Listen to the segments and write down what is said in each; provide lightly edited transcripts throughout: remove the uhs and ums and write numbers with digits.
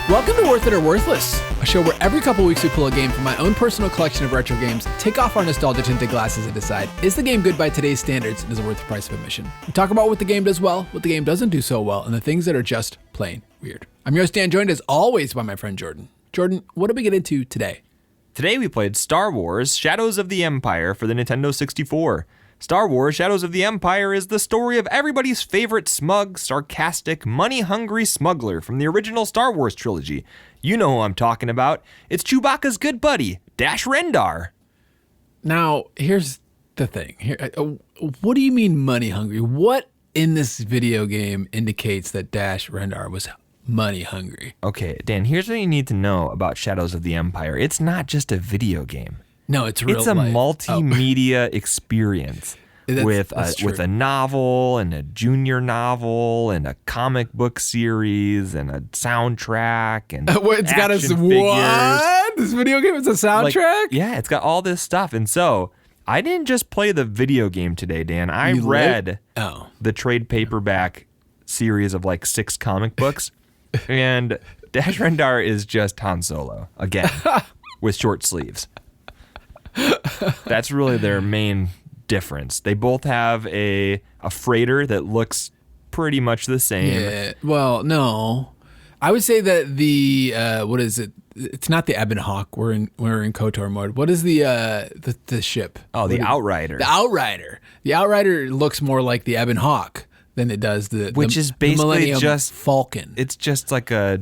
Welcome to Worth It or Worthless, a show where every couple weeks we pull a game from my own personal collection of retro games, take off our nostalgia tinted glasses and decide, is the game good by today's standards and is it worth the price of admission? We talk about what the game does well, what the game doesn't do so well, and the things that are just plain weird. I'm your host Dan, joined as always by my friend Jordan. Jordan, what did we get into today? Today we played Star Wars Shadows of the Empire for the Nintendo 64. Star Wars Shadows of the Empire is the story of everybody's favorite smug, sarcastic, money-hungry smuggler from the original Star Wars trilogy. You know who I'm talking about. It's Chewbacca's good buddy, Dash Rendar. Now, here's the thing. What do you mean money-hungry? What in this video game indicates that Dash Rendar was money-hungry? Okay, Dan, here's what you need to know about Shadows of the Empire. It's not just a video game. No, it's real It's a life. multimedia experience with a novel and a junior novel and a comic book series and a soundtrack and it's got a figures. What? This video game is a soundtrack? Yeah, it's got all this stuff. And so I didn't just play the video game today, Dan. I read the trade paperback series of like 6 comic books, and Dash Rendar is just Han Solo again with short sleeves. That's really their main difference. They both have a freighter that looks pretty much the same. Yeah. Well, no. I would say that the what is it? It's not the Ebon Hawk. We're in KOTOR mode. What is the ship? Oh, the Outrider. The Outrider. The Outrider looks more like the Ebon Hawk than it does the is basically Millennium just Falcon. It's just like a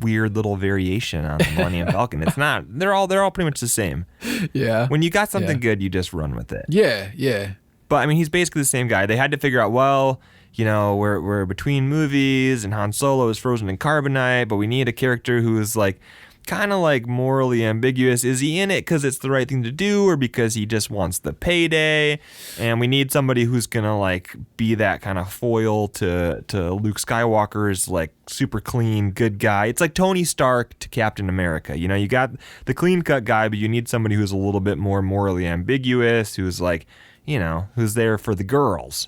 weird little variation on the Millennium Falcon. It's not. They're all pretty much the same. Yeah. When you got something good, you just run with it. Yeah, yeah. But I mean, he's basically the same guy. They had to figure out, well, you know, we're between movies and Han Solo is frozen in carbonite, but we need a character who is like kind of like morally ambiguous. Is he in it because it's the right thing to do or because he just wants the payday? And we need somebody who's gonna like be that kind of foil to Luke Skywalker's like super clean good guy. It's like Tony Stark to Captain America. You know, you got the clean cut guy, but you need somebody who's a little bit more morally ambiguous, who's like, you know, who's there for the girls.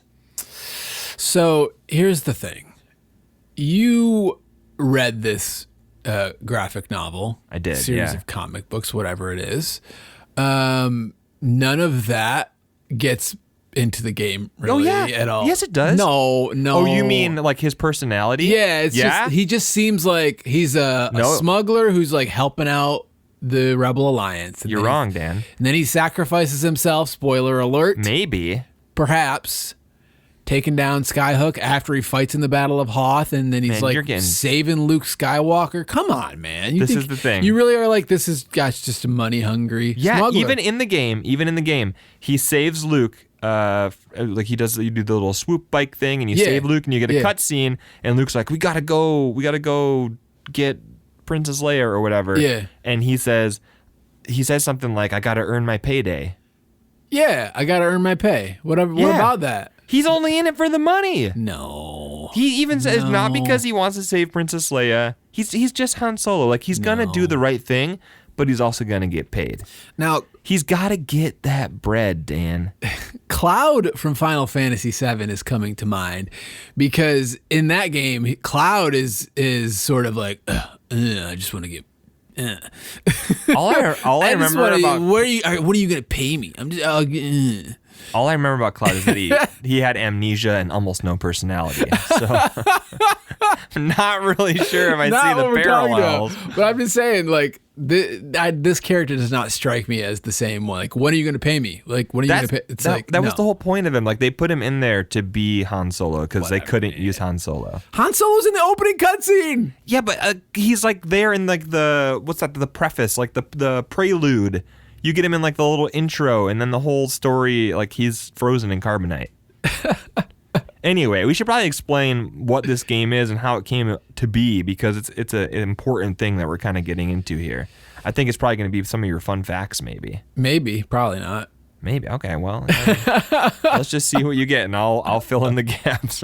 So here's the thing. You read this graphic novel. I did, series of comic books, whatever it is. None of that gets into the game really at all. Yes, it does. No. Oh, you mean like his personality? Yeah, just he just seems like he's a smuggler who's like helping out the Rebel Alliance. You're wrong, Dan. And then he sacrifices himself, spoiler alert. Maybe. Perhaps. Taking down Skyhook after he fights in the Battle of Hoth, and then he's saving Luke Skywalker. Come on, man! This is the thing. You really are like, this is just a money hungry. smuggler. Even in the game, he saves Luke. Like you do the little swoop bike thing, and you save Luke, and you get a cutscene, and Luke's like, we gotta go get Princess Leia or whatever. Yeah, and he says something like, I gotta earn my payday. Yeah, I gotta earn my pay. What about that? He's only in it for the money. No. He even says not because he wants to save Princess Leia. He's just Han Solo. Like, he's going to do the right thing, but he's also going to get paid. Now, he's got to get that bread, Dan. Cloud from Final Fantasy VII is coming to mind because in that game, Cloud is sort of like, I just want to get all I remember about what are you going to pay me? I'm just all I remember about Cloud is that he had amnesia and almost no personality. So I'm not really sure if I see the parallels. But I'm just saying, like, this character does not strike me as the same one. Like, when are you going to pay me? Like, when are you going to pay? It's that was the whole point of him. Like, they put him in there to be Han Solo because they couldn't use Han Solo. Han Solo's in the opening cutscene. Yeah, but he's like there in like the preface, like the prelude. You get him in like the little intro, and then the whole story, like he's frozen in carbonite. Anyway, we should probably explain what this game is and how it came to be, because it's an important thing that we're kind of getting into here. I think it's probably going to be some of your fun facts, maybe. Maybe, probably not. Maybe. Okay, well, let's just see what you get, and I'll fill in the gaps.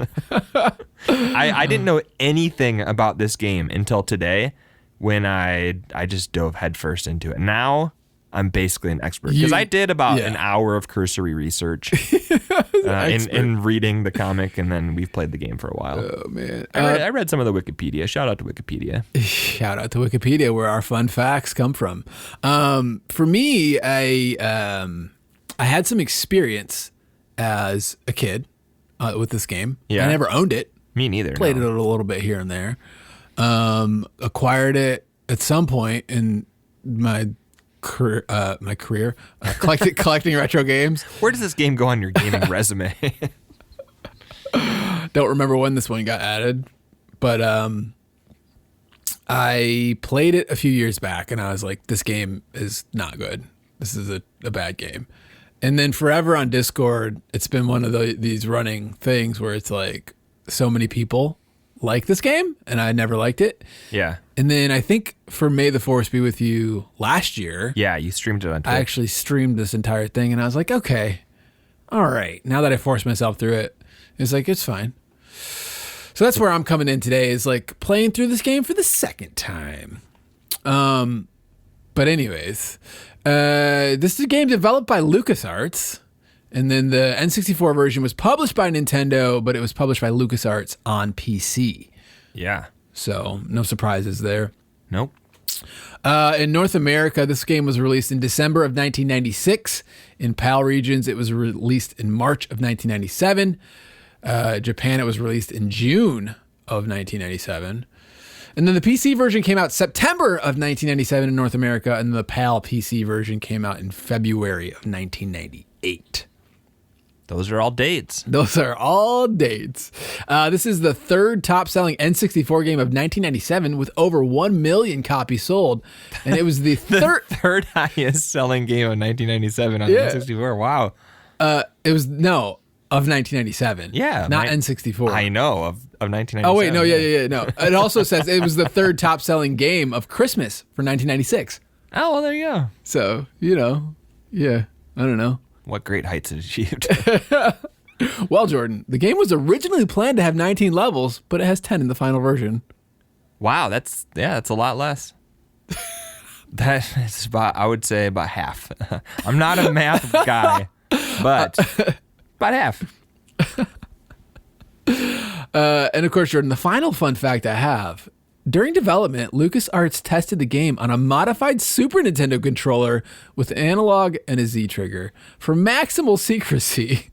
I didn't know anything about this game until today, when I just dove headfirst into it. Now I'm basically an expert because I did about an hour of cursory research. in reading the comic, and then we've played the game for a while. Oh man, I read some of the Wikipedia. Shout out to Wikipedia. Shout out to Wikipedia, where our fun facts come from. For me, I had some experience as a kid with this game. Yeah. I never owned it. Me neither. Played it a little bit here and there. Acquired it at some point in my career, collecting retro games. Where does this game go on your gaming resume? Don't remember when this one got added, but I played it a few years back, and I was like, this game is not good. This is a bad game. And then forever on Discord, it's been one of these running things where it's like so many people like this game, and I never liked it. Yeah. And then I think for May the Force Be With You last year. Yeah, you streamed it on Twitch. I actually streamed this entire thing, and I was like, okay, all right. Now that I forced myself through it, it's like, it's fine. So that's where I'm coming in today, is like playing through this game for the second time. But anyways, this is a game developed by LucasArts. And then the N64 version was published by Nintendo, but it was published by LucasArts on PC. Yeah. So no surprises there. Nope. In North America, this game was released in December of 1996. In PAL regions, it was released in March of 1997. Japan, it was released in June of 1997. And then the PC version came out September of 1997 in North America, and the PAL PC version came out in February of 1998. Those are all dates. Those are all dates. This is the third top-selling N64 game of 1997 with over 1 million copies sold. And it was the third highest selling game of 1997 on N64. Wow. It was, of 1997. Yeah. Not N64. I know, of 1997. Oh, wait, no, yeah, no. It also says it was the third top-selling game of Christmas for 1996. Oh, well, there you go. So, yeah, I don't know. What great heights it achieved. Well, Jordan, the game was originally planned to have 19 levels, but it has 10 in the final version. Wow, that's a lot less. That's I would say about half. I'm not a math guy, but about half. And of course, Jordan, the final fun fact I have. During development, LucasArts tested the game on a modified Super Nintendo controller with an analog and a Z trigger. For maximal secrecy,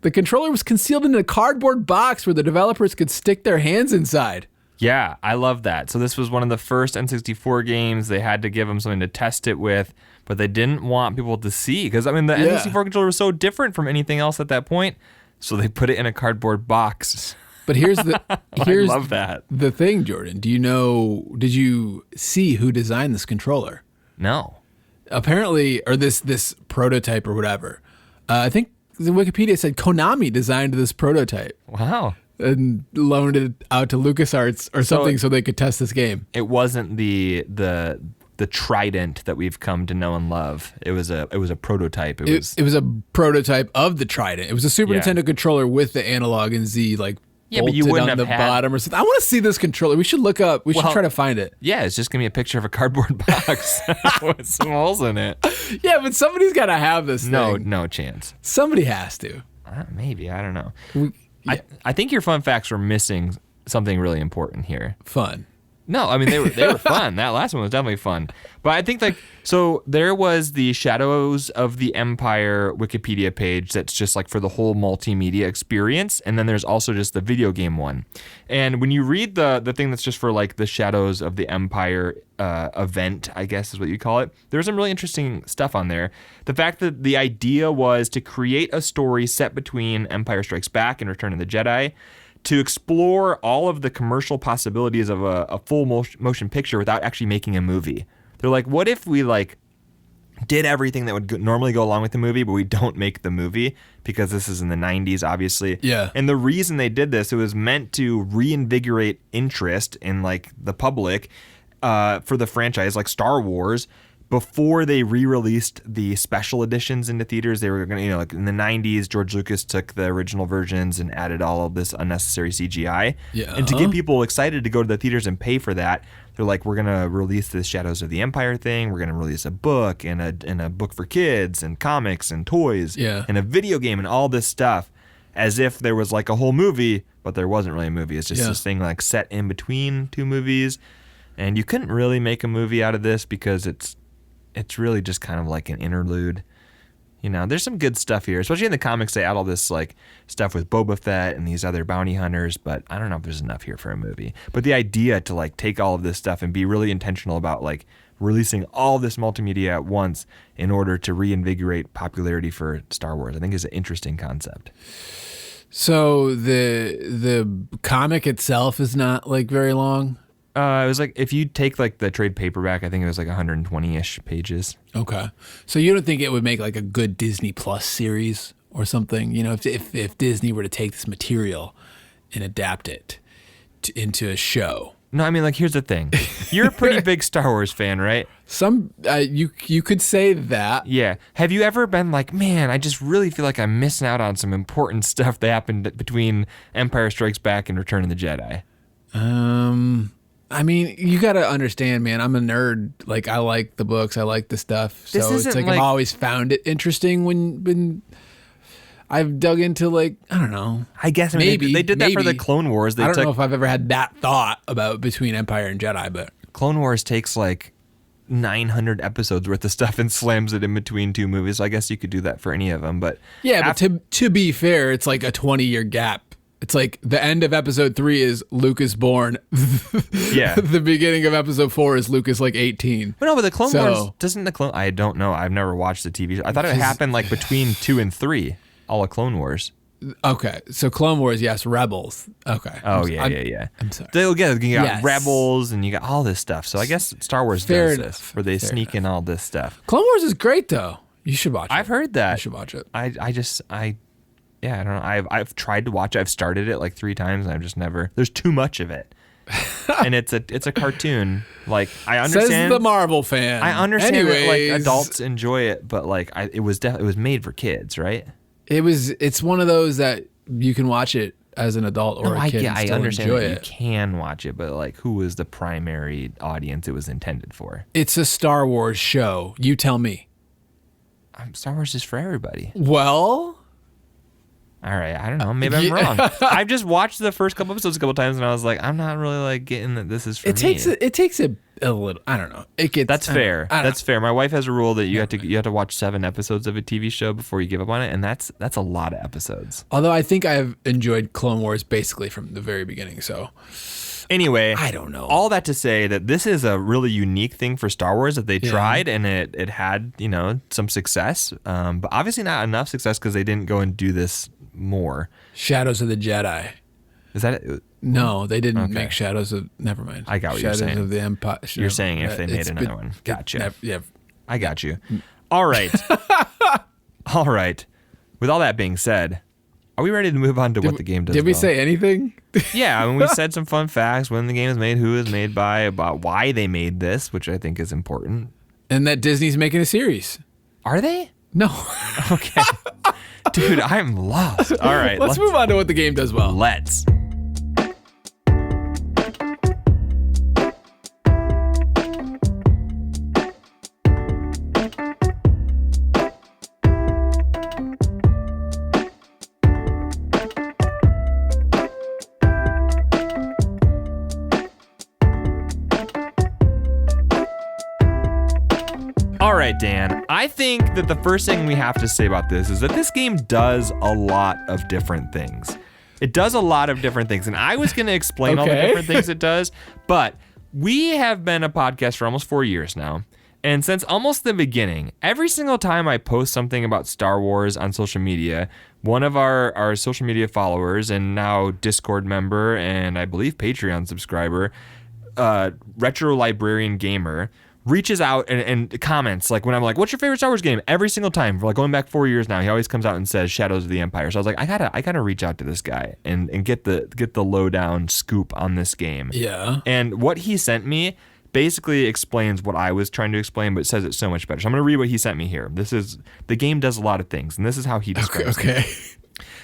the controller was concealed in a cardboard box where the developers could stick their hands inside. Yeah, I love that. So this was one of the first N64 games. They had to give them something to test it with, but they didn't want people to see. Because, the N64 controller was so different from anything else at that point. So they put it in a cardboard box. But here's I love that. The thing, Jordan. Did you see who designed this controller? No. Apparently, or this prototype or whatever. I think the Wikipedia said Konami designed this prototype. Wow. And loaned it out to LucasArts or something so they could test this game. It wasn't the Trident that we've come to know and love. It was a prototype. It was a prototype of the Trident. It was a Super Nintendo controller with the analog and Z but you wouldn't on have the bottom or something. I want to see this controller. We should look up. We should try to find it. Yeah, it's just gonna be a picture of a cardboard box with some holes in it. Yeah, but somebody's got to have this thing. No chance. Somebody has to. Maybe, I don't know. I think your fun facts were missing something really important here. Fun. No, they were fun. That last one was definitely fun. But I think so there was the Shadows of the Empire Wikipedia page that's just like for the whole multimedia experience. And then there's also just the video game one. And when you read the thing that's just for like the Shadows of the Empire event, I guess is what you call it, there's some really interesting stuff on there. The fact that the idea was to create a story set between Empire Strikes Back and Return of the Jedi, to explore all of the commercial possibilities of a full motion picture without actually making a movie. They're like, what if we did everything that would normally go along with the movie, but we don't make the movie because this is in the 90s, obviously. Yeah. And the reason they did this, it was meant to reinvigorate interest in the public for the franchise, like Star Wars. Before they re-released the special editions into theaters, they were going to, in the 90s, George Lucas took the original versions and added all of this unnecessary CGI. Yeah. And to get people excited to go to the theaters and pay for that, they're like, we're going to release this Shadows of the Empire thing. We're going to release a book and a book for kids and comics and toys and a video game and all this stuff. as if there was like a whole movie, but there wasn't really a movie. It's just this thing like set in between two movies. And you couldn't really make a movie out of this because it's really just kind of like an interlude. You know, there's some good stuff here, especially in the comics. They add all this like stuff with Boba Fett and these other bounty hunters, but I don't know if there's enough here for a movie. But the idea to like take all of this stuff and be really intentional about like releasing all this multimedia at once in order to reinvigorate popularity for Star Wars, I think is an interesting concept. So the comic itself is not like very long. It was like, if you take like the trade paperback, I think it was like 120-ish pages. Okay. So you don't think it would make like a good Disney Plus series or something? You know, if Disney were to take this material and adapt it into a show. No, I mean, like, here's the thing. You're a pretty big Star Wars fan, right? You could say that. Yeah. Have you ever been like, man, I just really feel like I'm missing out on some important stuff that happened between Empire Strikes Back and Return of the Jedi? I mean, you got to understand, man, I'm a nerd. Like, I like the books. I like the stuff. So it's like I've always found it interesting when I've dug into, like, I don't know. I guess maybe they did that for the Clone Wars. I don't know if I've ever had that thought about between Empire and Jedi, but Clone Wars takes like 900 episodes worth of stuff and slams it in between two movies. So I guess you could do that for any of them. But yeah, but to be fair, it's like a 20-year gap. It's like the end of episode 3 is Luke is born. Yeah. The beginning of episode 4 is Luke is like 18. But no, but the Clone Wars, doesn't the Clone... I don't know. I've never watched the TV show. I thought it happened like between 2 and 3, all of Clone Wars. Okay. So Clone Wars, yes. Rebels. Okay. Oh, yeah. I'm sorry. You got Rebels and you got all this stuff. So I guess Star Wars does this, where they sneak in all this stuff. Clone Wars is great, though. You should watch it. I've heard that. You should watch it. Yeah, I don't know. I've tried to watch it. I've started it like 3 times and I've just never... There's too much of it. And it's a cartoon. Like, I understand... Says the Marvel fan. I understand that like adults enjoy it, but like it was made for kids, right? It's one of those that you can watch it as an adult or a kid and still I understand enjoy that it. You can watch it, but like, who was the primary audience it was intended for? It's a Star Wars show. You tell me. Star Wars is for everybody. Well... All right, I don't know. Maybe I'm wrong. I've just watched the first couple episodes a couple times, and I was like, I'm not really like getting that this is for me. It takes a little. I don't know. That's fair. That's fair. My wife has a rule that you have to watch 7 episodes of a TV show before you give up on it, and that's a lot of episodes. Although I think I've enjoyed Clone Wars basically from the very beginning. So anyway, I don't know. All that to say that this is a really unique thing for Star Wars that they tried, and it had some success, but obviously not enough success because they didn't go and do this more. Shadows of the Jedi. Is that it? No, they didn't make Shadows of... Never mind. I got what Shadows you're saying. Of the Empire. You're saying if they made another one. Gotcha. Yeah. I got you. All right. All right. With all that being said, are we ready to move on to what the game does? Did we say anything? Yeah, I mean, we said some fun facts, when the game was made, who it was made by, about why they made this, which I think is important. And that Disney's making a series. Are they? No. Okay. Dude, I'm lost. All right. Let's move on to what the game does well. Let's. All right, Dan, I think that the first thing we have to say about this is that this game does a lot of different things. It does a lot of different things, and I was going to explain all the different things it does, but we have been a podcast for almost 4 years now, and since almost the beginning, every single time I post something about Star Wars on social media, one of our social media followers and now Discord member and I believe Patreon subscriber, Retro Librarian Gamer, reaches out and comments, like when I'm like, what's your favorite Star Wars game? Every single time, for like going back 4 years now, he always comes out and says Shadows of the Empire. So I was like, I gotta reach out to this guy and get the lowdown scoop on this game. Yeah. And what he sent me basically explains what I was trying to explain, but says it so much better. So I'm gonna read what he sent me here. The game does a lot of things, and this is how he describes it. Okay.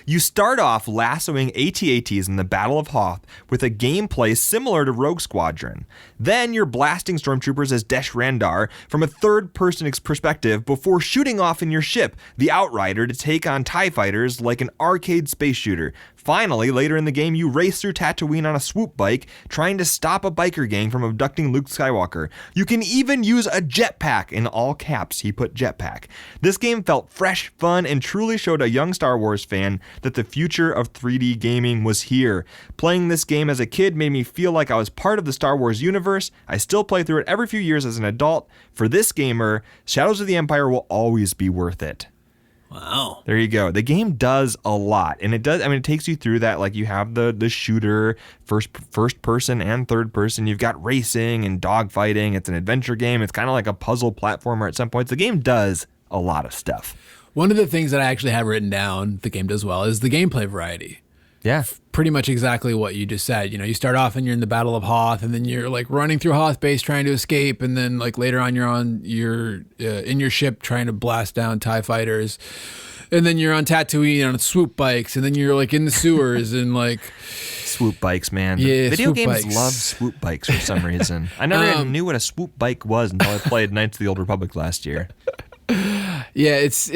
You start off lassoing AT-ATs in the Battle of Hoth with a gameplay similar to Rogue Squadron. Then you're blasting stormtroopers as Desh Randar from a third-person perspective before shooting off in your ship, the Outrider, to take on TIE fighters like an arcade space shooter. Finally, later in the game, you race through Tatooine on a swoop bike, trying to stop a biker gang from abducting Luke Skywalker. You can even use a jetpack, in all caps he put jetpack. This game felt fresh, fun, and truly showed a young Star Wars fan that the future of 3D gaming was here. Playing this game as a kid made me feel like I was part of the Star Wars universe. I still play through it every few years as an adult. For this gamer, Shadows of the Empire will always be worth it. Wow. There you go. The game does a lot. And it does, I mean, it takes you through that. Like, you have the shooter, first person and third person. You've got racing and dogfighting. It's an adventure game. It's kind of like a puzzle platformer at some points. The game does a lot of stuff. One of the things that I actually have written down, the game does well, is the gameplay variety. Yeah. Pretty much exactly what you just said. You know, you start off and you're in the Battle of Hoth, and then you're like running through Hoth base trying to escape, and then like later on you're in your ship trying to blast down TIE fighters, and then you're on Tatooine on swoop bikes, and then you're like in the sewers and like swoop bikes, man. Yeah, video games bikes. love swoop bikes for some reason. I never even knew what a swoop bike was until I played Knights of the Old Republic last year. Yeah, it's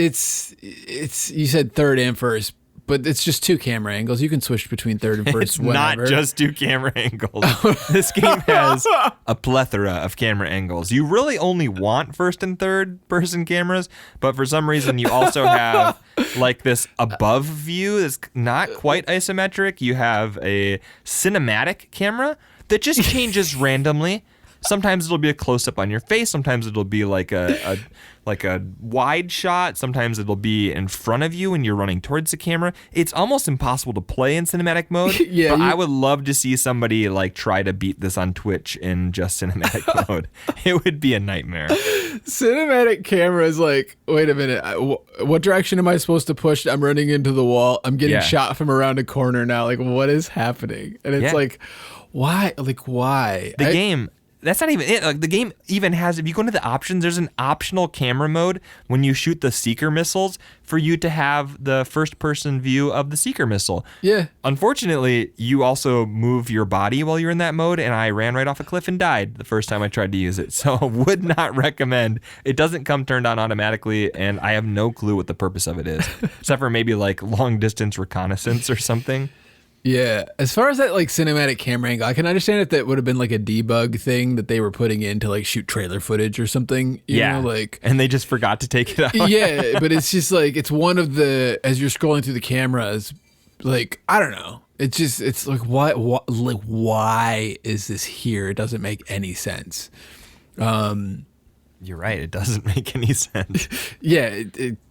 you said third and first, but it's just two camera angles. You can switch between third and first. It's not just two camera angles. This game has a plethora of camera angles. You really only want first and third person cameras, but for some reason you also have like this above view that's not quite isometric. You have a cinematic camera that just changes randomly. Sometimes it'll be a close-up on your face. Sometimes it'll be like a wide shot. Sometimes it'll be in front of you and you're running towards the camera. It's almost impossible to play in cinematic mode. Yeah, but I would love to see somebody like try to beat this on Twitch in just cinematic mode. It would be a nightmare. Cinematic camera is like, wait a minute, what direction am I supposed to push? I'm running into the wall. I'm getting shot from around a corner now. Like, what is happening? And it's like, why? Like, why? The game... That's not even it. Like, the game even has, if you go into the options, there's an optional camera mode when you shoot the Seeker missiles for you to have the first person view of the Seeker missile. Yeah. Unfortunately, you also move your body while you're in that mode, and I ran right off a cliff and died the first time I tried to use it. So would not recommend. It doesn't come turned on automatically, and I have no clue what the purpose of it is, except for maybe like long distance reconnaissance or something. Yeah, as far as that like cinematic camera angle, I can understand if that would have been like a debug thing that they were putting in to like shoot trailer footage or something. You know, like, and they just forgot to take it out. Yeah, but it's just like, it's one of the, as you're scrolling through the cameras, like, I don't know. It's just, it's like, why is this here? It doesn't make any sense. You're right. It doesn't make any sense. Yeah,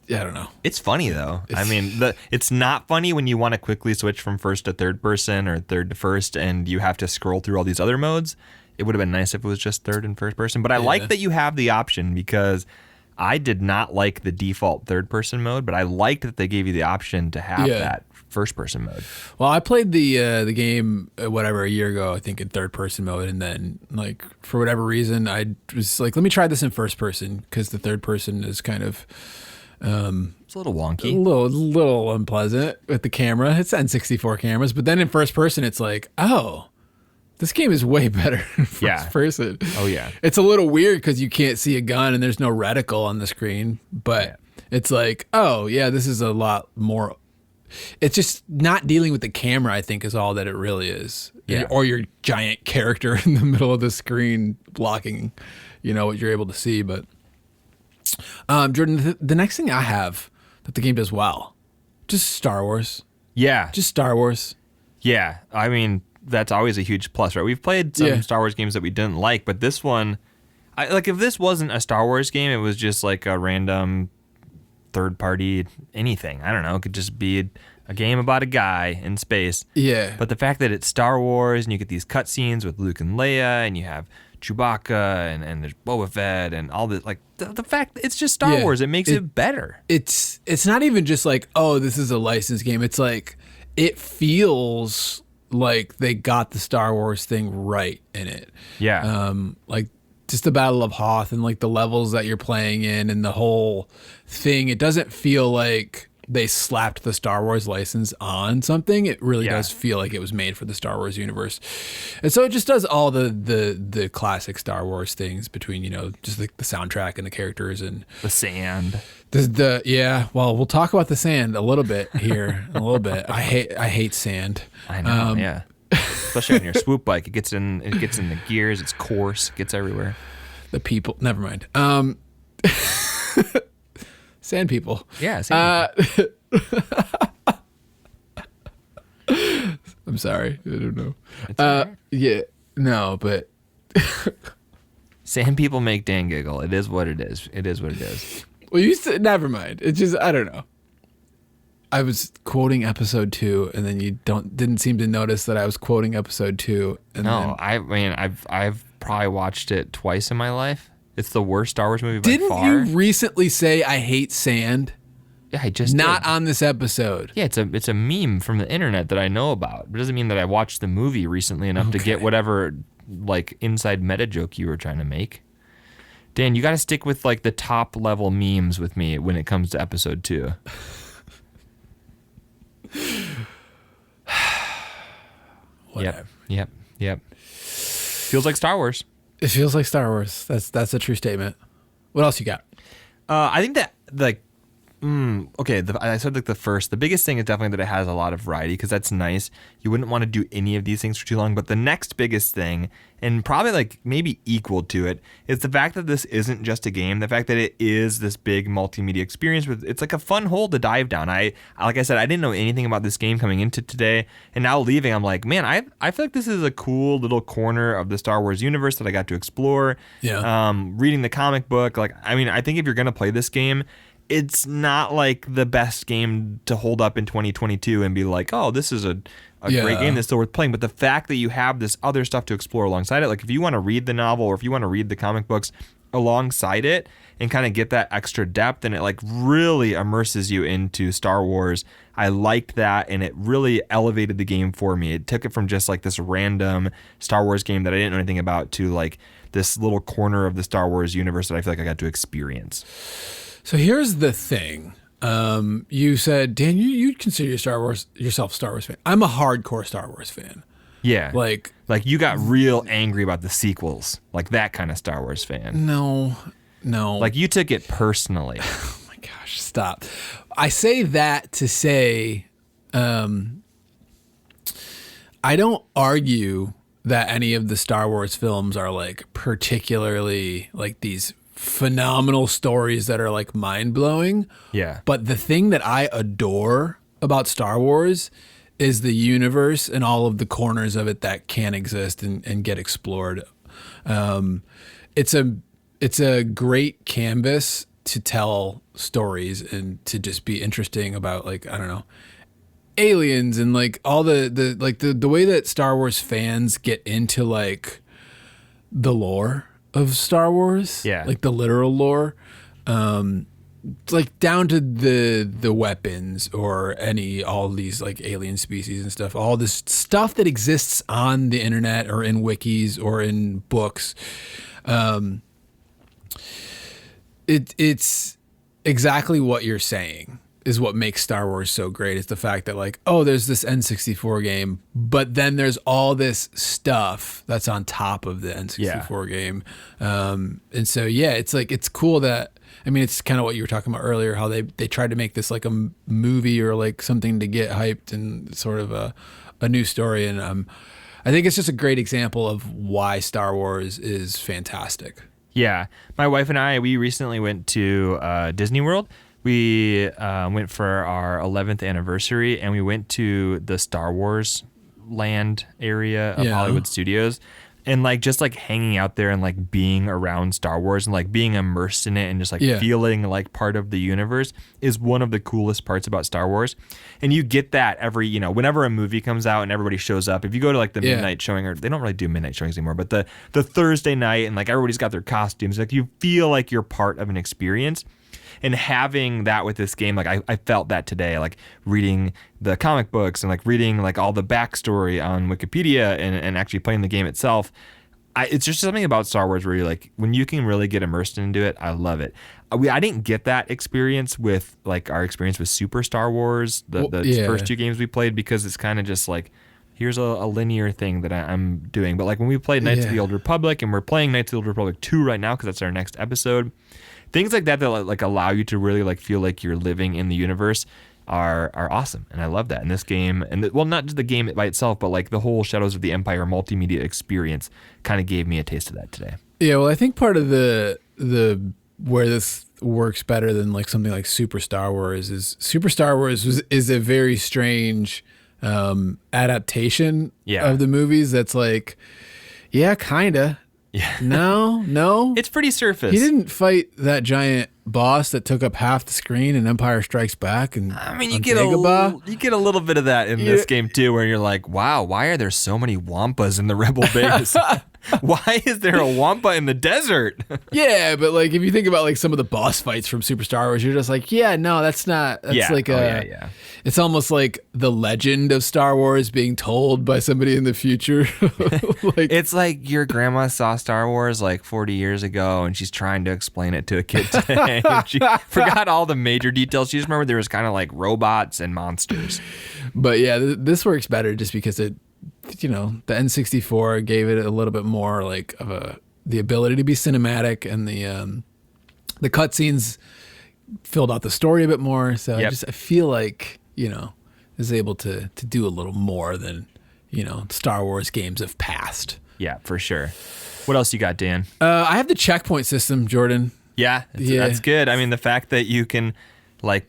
I don't know. It's funny though. I mean, it's not funny when you want to quickly switch from first to third person or third to first, and you have to scroll through all these other modes. It would have been nice if it was just third and first person. But I like that you have the option, because I did not like the default third person mode, but I liked that they gave you the option to have that first person mode. Well, I played the game a year ago, I think, in third person mode, and then like for whatever reason I was like, let me try this in first person, because the third person is kind of it's a little wonky, a little unpleasant with the camera. It's N64 cameras, but then in first person it's like, oh, this game is way better in first person. Oh yeah, it's a little weird because you can't see a gun and there's no reticle on the screen, but it's like, oh yeah, this is a lot more. It's just not dealing with the camera, I think, is all that it really is. Yeah. Or your giant character in the middle of the screen blocking, what you're able to see. But Jordan, the next thing I have that the game does well, just Star Wars. Yeah. Just Star Wars. Yeah. I mean, that's always a huge plus, right? We've played some Star Wars games that we didn't like, but this one, if this wasn't a Star Wars game, it was just like a random third party anything. I don't know. It could just be a game about a guy in space. Yeah. But the fact that it's Star Wars and you get these cutscenes with Luke and Leia, and you have Chewbacca and there's Boba Fett and all this, like the fact that it's just Star Wars, it makes it better. It's not even just like, oh, this is a licensed game. It's like, it feels like they got the Star Wars thing right in it. Yeah. Like just the Battle of Hoth and like the levels that you're playing in and the whole thing. It doesn't feel like they slapped the Star Wars license on something, it really Yeah. does feel like it was made for the Star Wars universe. And so it just does all the classic Star Wars things between, just the soundtrack and the characters and The sand. yeah. Well, we'll talk about the sand a little bit here, a little bit. I hate sand. I know, yeah. Especially on your swoop bike. It gets in the gears, it's coarse, it gets everywhere. The people, never mind. Sand people. Yeah, sand people. I'm sorry. I don't know. It's all right. Yeah. No, but Sand people make Dan giggle. It is what it is. It is what it is. well, you said never mind. It's just I don't know. I was quoting episode 2, and then you didn't seem to notice that I was quoting episode 2. And No, I mean I've probably watched it twice in my life. It's the worst Star Wars movie by didn't far. you recently say I hate sand? Yeah, I just Not did. on this episode. Yeah, it's a meme from the internet that I know about. It doesn't mean that I watched the movie recently enough to get whatever like inside meta joke you were trying to make. Dan, you got to stick with like the top level memes with me when it comes to episode 2. Whatever. Yep. Feels like Star Wars. It feels like Star Wars. That's a true statement. What else you got? I think that like, okay. I said like the biggest thing is definitely that it has a lot of variety because that's nice. You wouldn't want to do any of these things for too long. But the next biggest thing, and probably like maybe equal to it, is the fact that this isn't just a game. The fact that it is this big multimedia experience. It's like a fun hole to dive down. Like I said, I didn't know anything about this game coming into today, and now leaving, I'm like, man, I feel like this is a cool little corner of the Star Wars universe that I got to explore. Yeah. Reading the comic book, like I mean, I think if you're gonna play this game, it's not like the best game to hold up in 2022 and be like, oh, this is a great game that's still worth playing. But the fact that you have this other stuff to explore alongside it, like if you want to read the novel or if you want to read the comic books alongside it and kind of get that extra depth, and it like really immerses you into Star Wars. I liked that, and it really elevated the game for me. It took it from just like this random Star Wars game that I didn't know anything about to like this little corner of the Star Wars universe that I feel like I got to experience. So here's the thing. You said, Dan, you consider yourself a Star Wars fan. I'm a hardcore Star Wars fan. Yeah. Like you got real angry about the sequels, like that kind of Star Wars fan. no. Like you took it personally. Oh my gosh, stop. I say that to say, I don't argue that any of the Star Wars films are like particularly like these phenomenal stories that are like mind-blowing. Yeah. But the thing that I adore about Star Wars is the universe and all of the corners of it that can exist and get explored. It's a great canvas to tell stories and to just be interesting about, like, I don't know, aliens and like all the way that Star Wars fans get into like the lore of Star Wars, like the literal lore, like down to the weapons or all these like alien species and stuff, all this stuff that exists on the internet or in wikis or in books. It's exactly what you're saying is what makes Star Wars so great. It's the fact that like, oh, there's this N64 game, but then there's all this stuff that's on top of the N64 game. And so, yeah, it's like, it's cool that, I mean, it's kind of what you were talking about earlier, how they tried to make this like a movie or like something to get hyped and sort of a new story. And I think it's just a great example of why Star Wars is fantastic. Yeah. My wife and I, we recently went to Disney World. We went for our 11th anniversary, and we went to the Star Wars land area of Hollywood Studios. And like just like hanging out there and like being around Star Wars and like being immersed in it and just like feeling like part of the universe is one of the coolest parts about Star Wars. And you get that every, whenever a movie comes out and everybody shows up. If you go to like the midnight showing, or they don't really do midnight showings anymore, but the Thursday night and like everybody's got their costumes, like you feel like you're part of an experience. And having that with this game, like I felt that today, like reading the comic books and like reading like all the backstory on Wikipedia and actually playing the game itself. It's just something about Star Wars where you're like, when you can really get immersed into it, I love it. I didn't get that experience with like our experience with Super Star Wars, the first 2 games we played, because it's kind of just like, here's a linear thing that I'm doing. But like when we played Knights of the Old Republic, and we're playing Knights of the Old Republic 2 right now because that's our next episode, things like that like allow you to really like feel like you're living in the universe are awesome, and I love that in this game. And well, not just the game by itself, but like the whole Shadows of the Empire multimedia experience kind of gave me a taste of that today. Yeah, well, I think part of the where this works better than like something like Super Star Wars is a very strange adaptation of the movies. That's like, kinda. Yeah. No. It's pretty surface. He didn't fight that giant boss that took up half the screen in Empire Strikes Back. And I mean, you get a little bit of that in this game too, where you're like, wow, why are there so many Wampas in the Rebel base? Why is there a Wampa in the desert? Yeah, but like if you think about like some of the boss fights from Super Star Wars, you're just like, that's not. That's like it's almost like the legend of Star Wars being told by somebody in the future. Like, it's like your grandma saw Star Wars like 40 years ago, and she's trying to explain it to a kid today. She forgot all the major details. She just remembered there was kind of like robots and monsters. But yeah, this works better just because the N64 gave it a little bit more like of the ability to be cinematic, and the cutscenes filled out the story a bit more. So I feel like, is able to do a little more than, Star Wars games of past. Yeah, for sure. What else you got, Dan? I have the checkpoint system, Jordan. Yeah, that's good. I mean, the fact that you can like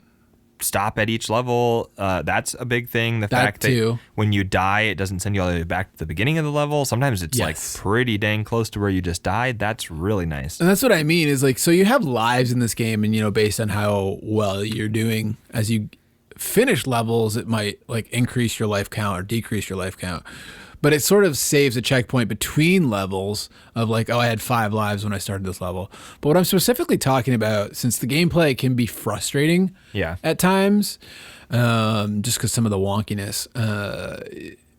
stop at each level, that's a big thing. The fact that when you die, it doesn't send you all the way back to the beginning of the level. Sometimes it's like pretty dang close to where you just died. That's really nice. And that's what I mean is like, so you have lives in this game, and based on how well you're doing as you finish levels, it might like increase your life count or decrease your life count. But it sort of saves a checkpoint between levels of like, I had 5 lives when I started this level. But what I'm specifically talking about, since the gameplay can be frustrating at times, just because some of the wonkiness,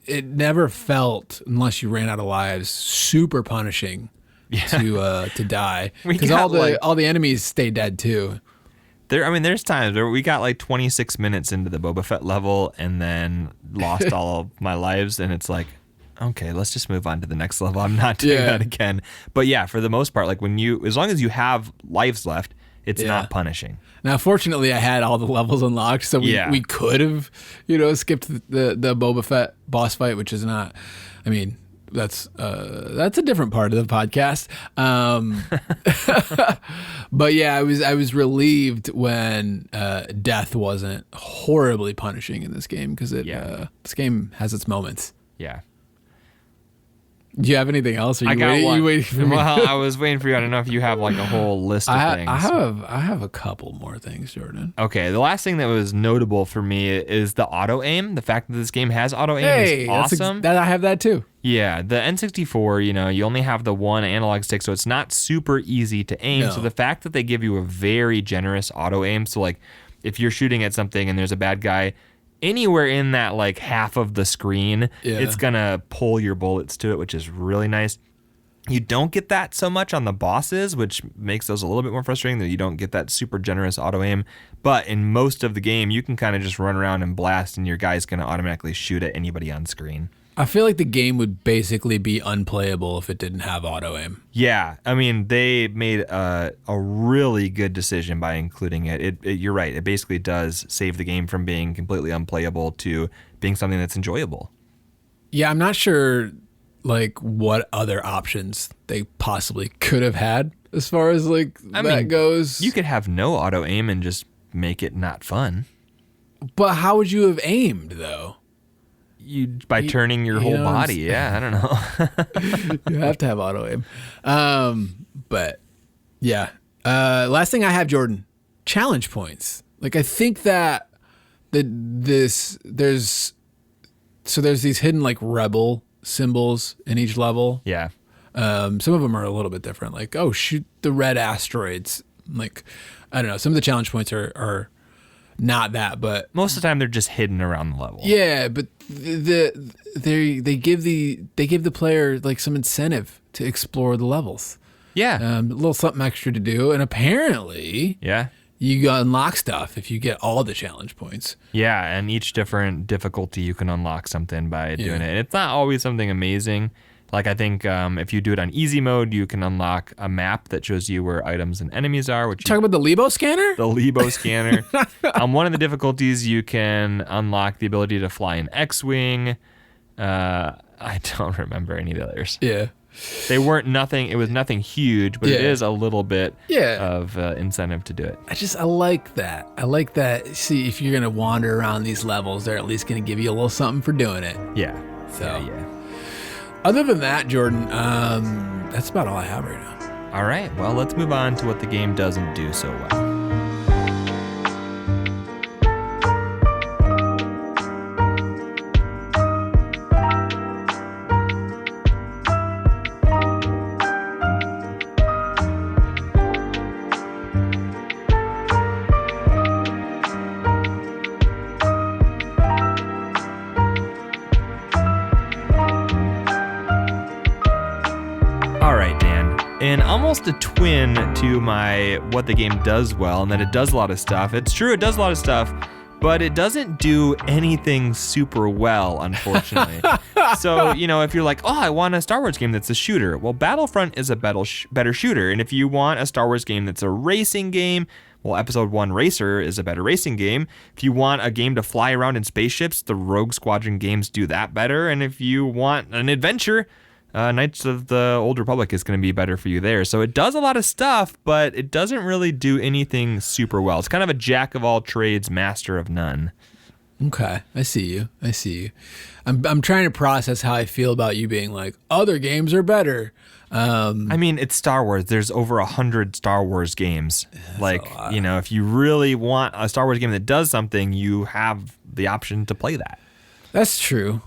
it never felt, unless you ran out of lives, super punishing to die. Because all the enemies stay dead too. There's times where we got like 26 minutes into the Boba Fett level and then lost all of my lives, and it's like, okay, let's just move on to the next level. I'm not doing that again. But yeah, for the most part, like as long as you have lives left, it's not punishing. Now, fortunately, I had all the levels unlocked, so we could have, skipped the Boba Fett boss fight, which is not, that's a different part of the podcast. But yeah, I was relieved when death wasn't horribly punishing in this game, because this game has its moments. Yeah. Do you have anything else? I got one. You waiting for me? Well, I was waiting for you. I don't know if you have like a whole list of things. I have a couple more things, Jordan. Okay, the last thing that was notable for me is the auto aim. The fact that this game has auto aim is awesome. I have that too. Yeah, the N64, you only have the one analog stick, so it's not super easy to aim. No. So the fact that they give you a very generous auto aim, so like if you're shooting at something and there's a bad guy, anywhere in that like half of the screen, it's gonna pull your bullets to it, which is really nice. You don't get that so much on the bosses, which makes those a little bit more frustrating, that you don't get that super generous auto aim. But in most of the game, you can kind of just run around and blast, and your guy's gonna automatically shoot at anybody on screen. I feel like the game would basically be unplayable if it didn't have auto aim. Yeah, they made a really good decision by including it. You're right. It basically does save the game from being completely unplayable to being something that's enjoyable. Yeah, I'm not sure like what other options they possibly could have had as far as like that goes. You could have no auto aim and just make it not fun. But how would you have aimed though? By turning your whole body. Yeah, I don't know. You have to have auto aim. But yeah. Last thing I have, Jordan, challenge points. Like I think that there's these hidden like rebel symbols in each level. Yeah. Some of them are a little bit different. Like, oh, shoot the red asteroids. Like, I don't know. Some of the challenge points are not that, but most of the time they're just hidden around the level. Yeah, but they give the player like some incentive to explore the levels. Yeah. A little something extra to do. And apparently, you unlock stuff if you get all the challenge points. Yeah, and each different difficulty you can unlock something by doing it. And it's not always something amazing. Like I think if you do it on easy mode, you can unlock a map that shows you where items and enemies are. Talk about the Lebo scanner? The Lebo scanner. On one of the difficulties, you can unlock the ability to fly an X-Wing. I don't remember any of the others. Yeah. They weren't nothing. It was nothing huge, but it is a little bit of incentive to do it. I like that. I like that. See, if you're going to wander around these levels, they're at least going to give you a little something for doing it. Yeah. So, yeah. Other than that, Jordan, that's about all I have right now. All right. Well, let's move on to what the game doesn't do so well. And almost a twin to my what the game does well, and that it does a lot of stuff. It's true, it does a lot of stuff, but it doesn't do anything super well, unfortunately. So, if you're like, oh, I want a Star Wars game that's a shooter. Well, Battlefront is a better shooter. And if you want a Star Wars game that's a racing game, well, Episode 1 Racer is a better racing game. If you want a game to fly around in spaceships, the Rogue Squadron games do that better. And if you want an adventure, Knights of the Old Republic is going to be better for you there. So it does a lot of stuff, but it doesn't really do anything super well. It's kind of a jack of all trades, master of none. Okay, I see you. I'm trying to process how I feel about you being like, other games are better. It's Star Wars. There's over 100 Star Wars games. If you really want a Star Wars game that does something, you have the option to play that. That's true.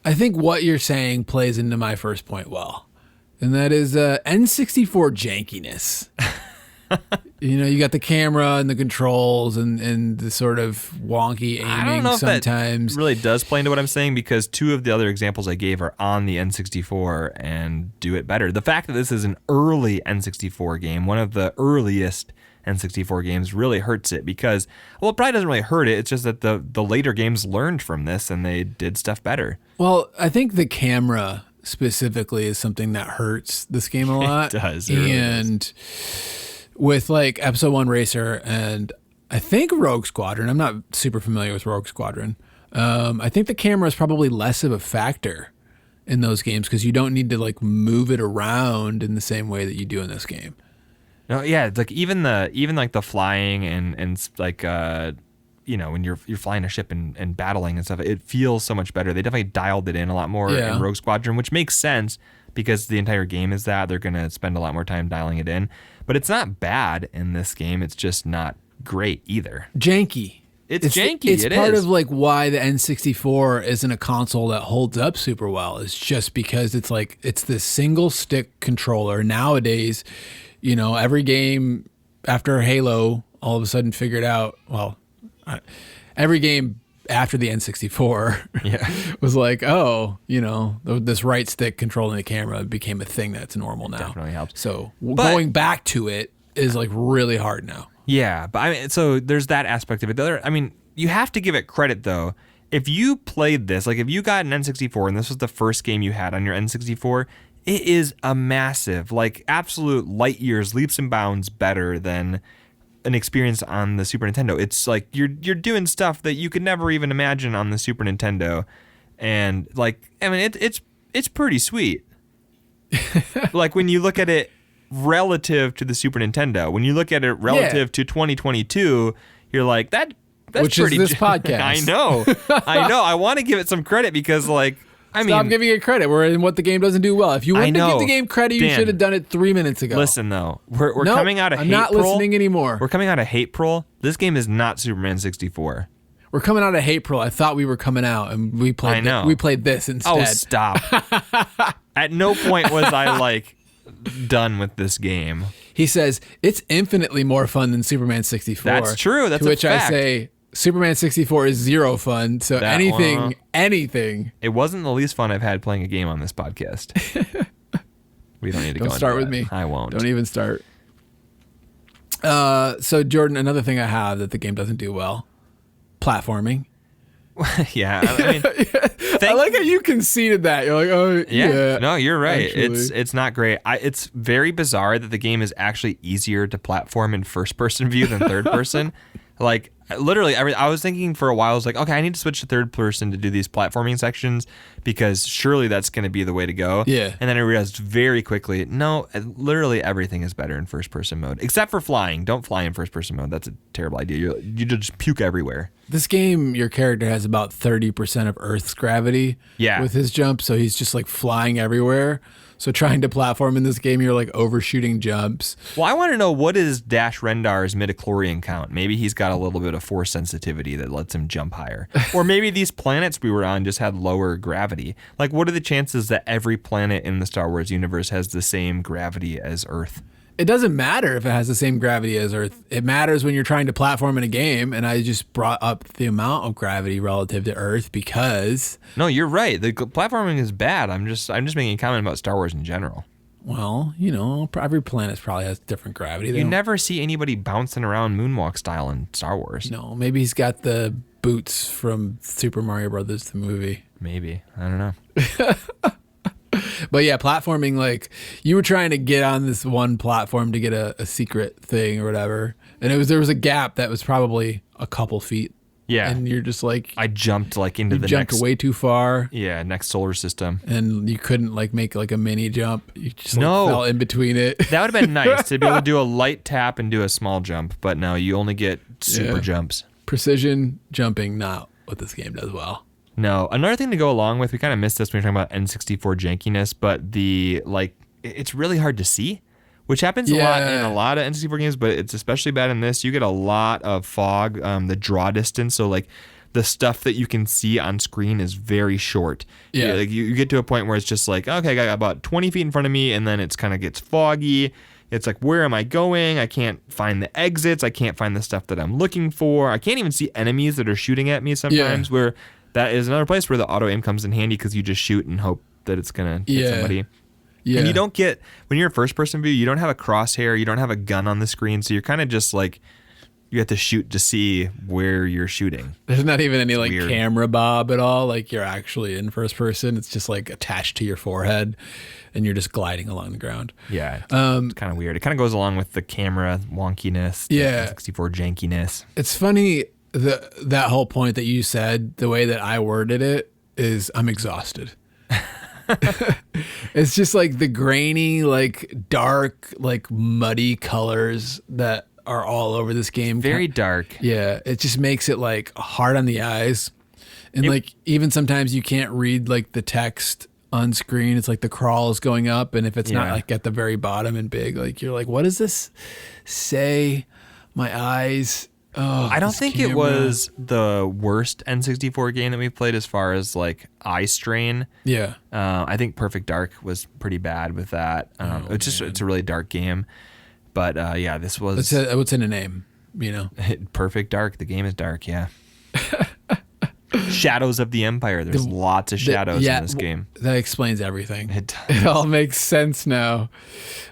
I think what you're saying plays into my first point well, and that is N64 jankiness. You got the camera and the controls and the sort of wonky aiming. I don't know sometimes. If that really does play into what I'm saying, because two of the other examples I gave are on the N64 and do it better. The fact that this is an early N64 game, one of the earliest N64 games, really hurts it because, well, it probably doesn't really hurt it. It's just that the later games learned from this and they did stuff better. Well, I think the camera specifically is something that hurts this game a lot. It does. It really does. With like Episode 1 Racer and I think Rogue Squadron, I'm not super familiar with Rogue Squadron. I think the camera is probably less of a factor in those games because you don't need to like move it around in the same way that you do in this game. No, yeah, like even like the flying and like when you're flying a ship and battling and stuff, it feels so much better. They definitely dialed it in a lot more in Rogue Squadron, which makes sense because the entire game is that. They're going to spend a lot more time dialing it in. But it's not bad in this game. It's just not great either. Janky. It's janky. It's part of like why the N64 isn't a console that holds up super well. It's just because it's this single stick controller. Nowadays, every game after Halo all of a sudden figured out, every game after the N64 was like, this right stick controlling the camera became a thing that's normal now. Definitely helps. So going back to it is like really hard now. Yeah, but so there's that aspect of it. You have to give it credit though. If you played this, like if you got an N64 and this was the first game you had on your N64, it is a massive, like absolute light years, leaps and bounds better than an experience on the Super Nintendo. It's like you're doing stuff that you could never even imagine on the Super Nintendo, and it's pretty sweet. Like when you look at it relative to the Super Nintendo, when you look at it relative to 2022, you're like that's which pretty. Is this podcast? I know. I want to give it some credit because Stop giving it credit. We're in what the game doesn't do well. If you want to give the game credit, you should have done it 3 minutes ago. Listen, though. We're coming out of April. I'm not listening anymore. We're coming out of April. This game is not Superman 64. We're coming out of April. I thought we were coming out, and we played we played this instead. Oh, stop. At no point was I, done with this game. He says, it's infinitely more fun than Superman 64. That's true. That's to which a fact. I say, Superman 64 is zero fun, so anything. It wasn't the least fun I've had playing a game on this podcast. We don't need to Don't go start into with that. me. I won't. Don't even start. So Jordan, another thing I have that the game doesn't do well, platforming. Yeah, I mean, I like how you conceded that. You're like, oh yeah. No, you're right. actually. It's not great. It's very bizarre that the game is actually easier to platform in first person view than third person. Like literally, I was thinking for a while. I was like, okay, I need to switch to third person to do these platforming sections because surely that's going to be the way to go. Yeah. And then I realized very quickly, no, literally everything is better in first person mode except for flying. Don't fly in first person mode. That's a terrible idea. You just puke everywhere. This game, your character has about 30% of Earth's gravity with his jump, so he's just like flying everywhere. So trying to platform in this game, you're like overshooting jumps. Well, I want to know, what is Dash Rendar's midichlorian count? Maybe he's got a little bit of force sensitivity that lets him jump higher. Or maybe these planets we were on just had lower gravity. Like, what are the chances that every planet in the Star Wars universe has the same gravity as Earth? It doesn't matter if it has the same gravity as Earth. It matters when you're trying to platform in a game, and I just brought up the amount of gravity relative to Earth because... No, you're right. The platforming is bad. I'm just making a comment about Star Wars in general. Well, you know, every planet probably has different gravity. You never see anybody bouncing around moonwalk style in Star Wars. No, maybe he's got the boots from Super Mario Brothers, the movie. Maybe. I don't know. But yeah, platforming, like you were trying to get on this one platform to get a secret thing or whatever. And there was a gap that was probably a couple feet. Yeah. And you're just like, I jumped like into the jumped next way too far. Yeah, next solar system. And you couldn't like make like a mini jump. You just fell in between it. That would have been nice to be able to do a light tap and do a small jump, but no, you only get super jumps. Precision jumping, not what this game does well. No, another thing to go along with, we kind of missed this when we were talking about N64 jankiness, but it's really hard to see, which happens a lot in a lot of N64 games, but it's especially bad in this. You get a lot of fog, the draw distance, so like the stuff that you can see on screen is very short. Yeah. Like you get to a point where it's just like, okay, I got about 20 feet in front of me, and then it's kind of gets foggy. It's like, where am I going? I can't find the exits. I can't find the stuff that I'm looking for. I can't even see enemies that are shooting at me sometimes, where that is another place where the auto aim comes in handy because you just shoot and hope that it's going to hit somebody. Yeah. And you don't get, when you're in first person view, you don't have a crosshair, you don't have a gun on the screen, so you're kind of just like, you have to shoot to see where you're shooting. There's not even any like camera bob at all. Like you're actually in first person. It's just like attached to your forehead and you're just gliding along the ground. Yeah. It's kind of weird. It kind of goes along with the camera wonkiness, the N64 jankiness. It's funny. That whole point that you said, the way that I worded it is I'm exhausted. It's just like the grainy, like dark, like muddy colors that are all over this game. Very dark. Yeah. It just makes it like hard on the eyes. And like even sometimes you can't read like the text on screen. It's like the crawl is going up. And if it's not like at the very bottom and big, like you're like, what does this say? My eyes... Oh, I don't think it was the worst N64 game that we've played as far as like eye strain. Yeah. I think Perfect Dark was pretty bad with that. It's a really dark game. But this was... What's in a name, you know? Perfect Dark. The game is dark, yeah. Shadows of the Empire. There's lots of shadows in this game. That explains everything. It does. It all makes sense now.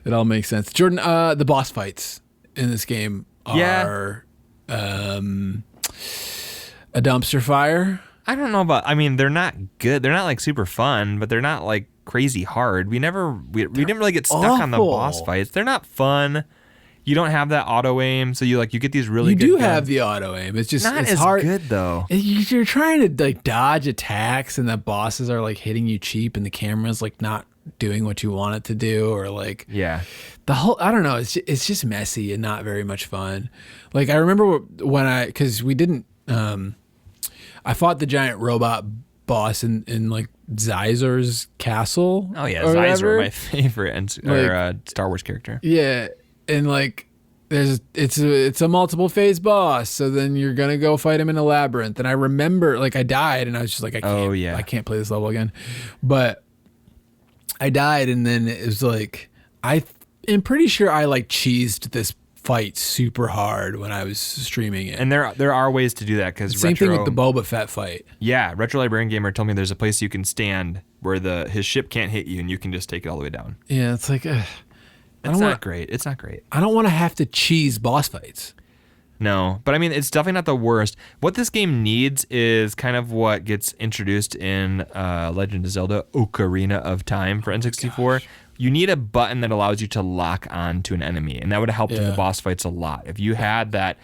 It all makes sense. Jordan, the boss fights in this game are... a dumpster fire. I don't know about, I mean, they're not good. They're not like super fun, but they're not like crazy hard. We didn't really get stuck on the boss fights. They're not fun. You don't have that auto aim, so you get these really good You do guns. have the auto aim. It's just not it's as hard. good though. You're trying to like dodge attacks, and the bosses are like hitting you cheap, and the camera's like not doing what you want it to do, or like the whole, I don't know, it's just messy and not very much fun. Like I remember when because we didn't I fought the giant robot boss in like Zizer's castle. Oh yeah, Zizer, my favorite Star Wars character. Yeah, and like it's a multiple phase boss, so then you're gonna go fight him in a labyrinth. And I remember like I died, and I was just like, I can't play this level again. But I died, and then it was like I am pretty sure I like cheesed this fight super hard when I was streaming it. And there are ways to do that because Same thing with the Boba Fett fight. Yeah, Retro Librarian Gamer told me there's a place you can stand where his ship can't hit you and you can just take it all the way down. Yeah, it's like It's not great. It's not great. I don't want to have to cheese boss fights. No, but I mean, it's definitely not the worst. What this game needs is kind of what gets introduced in Legend of Zelda Ocarina of Time for N64. You need a button that allows you to lock on to an enemy, and that would have helped in the boss fights a lot. If you had that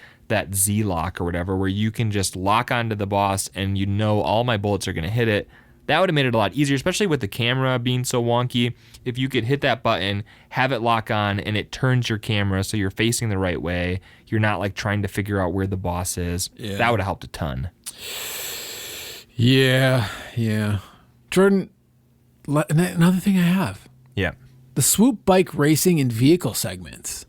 Z-lock or whatever, where you can just lock onto the boss and you know all my bullets are going to hit it, that would have made it a lot easier, especially with the camera being so wonky. If you could hit that button, have it lock on, and it turns your camera so you're facing the right way, you're not like trying to figure out where the boss is. Yeah. That would have helped a ton. Yeah. Jordan, another thing I have. Yeah. The swoop bike racing and vehicle segments.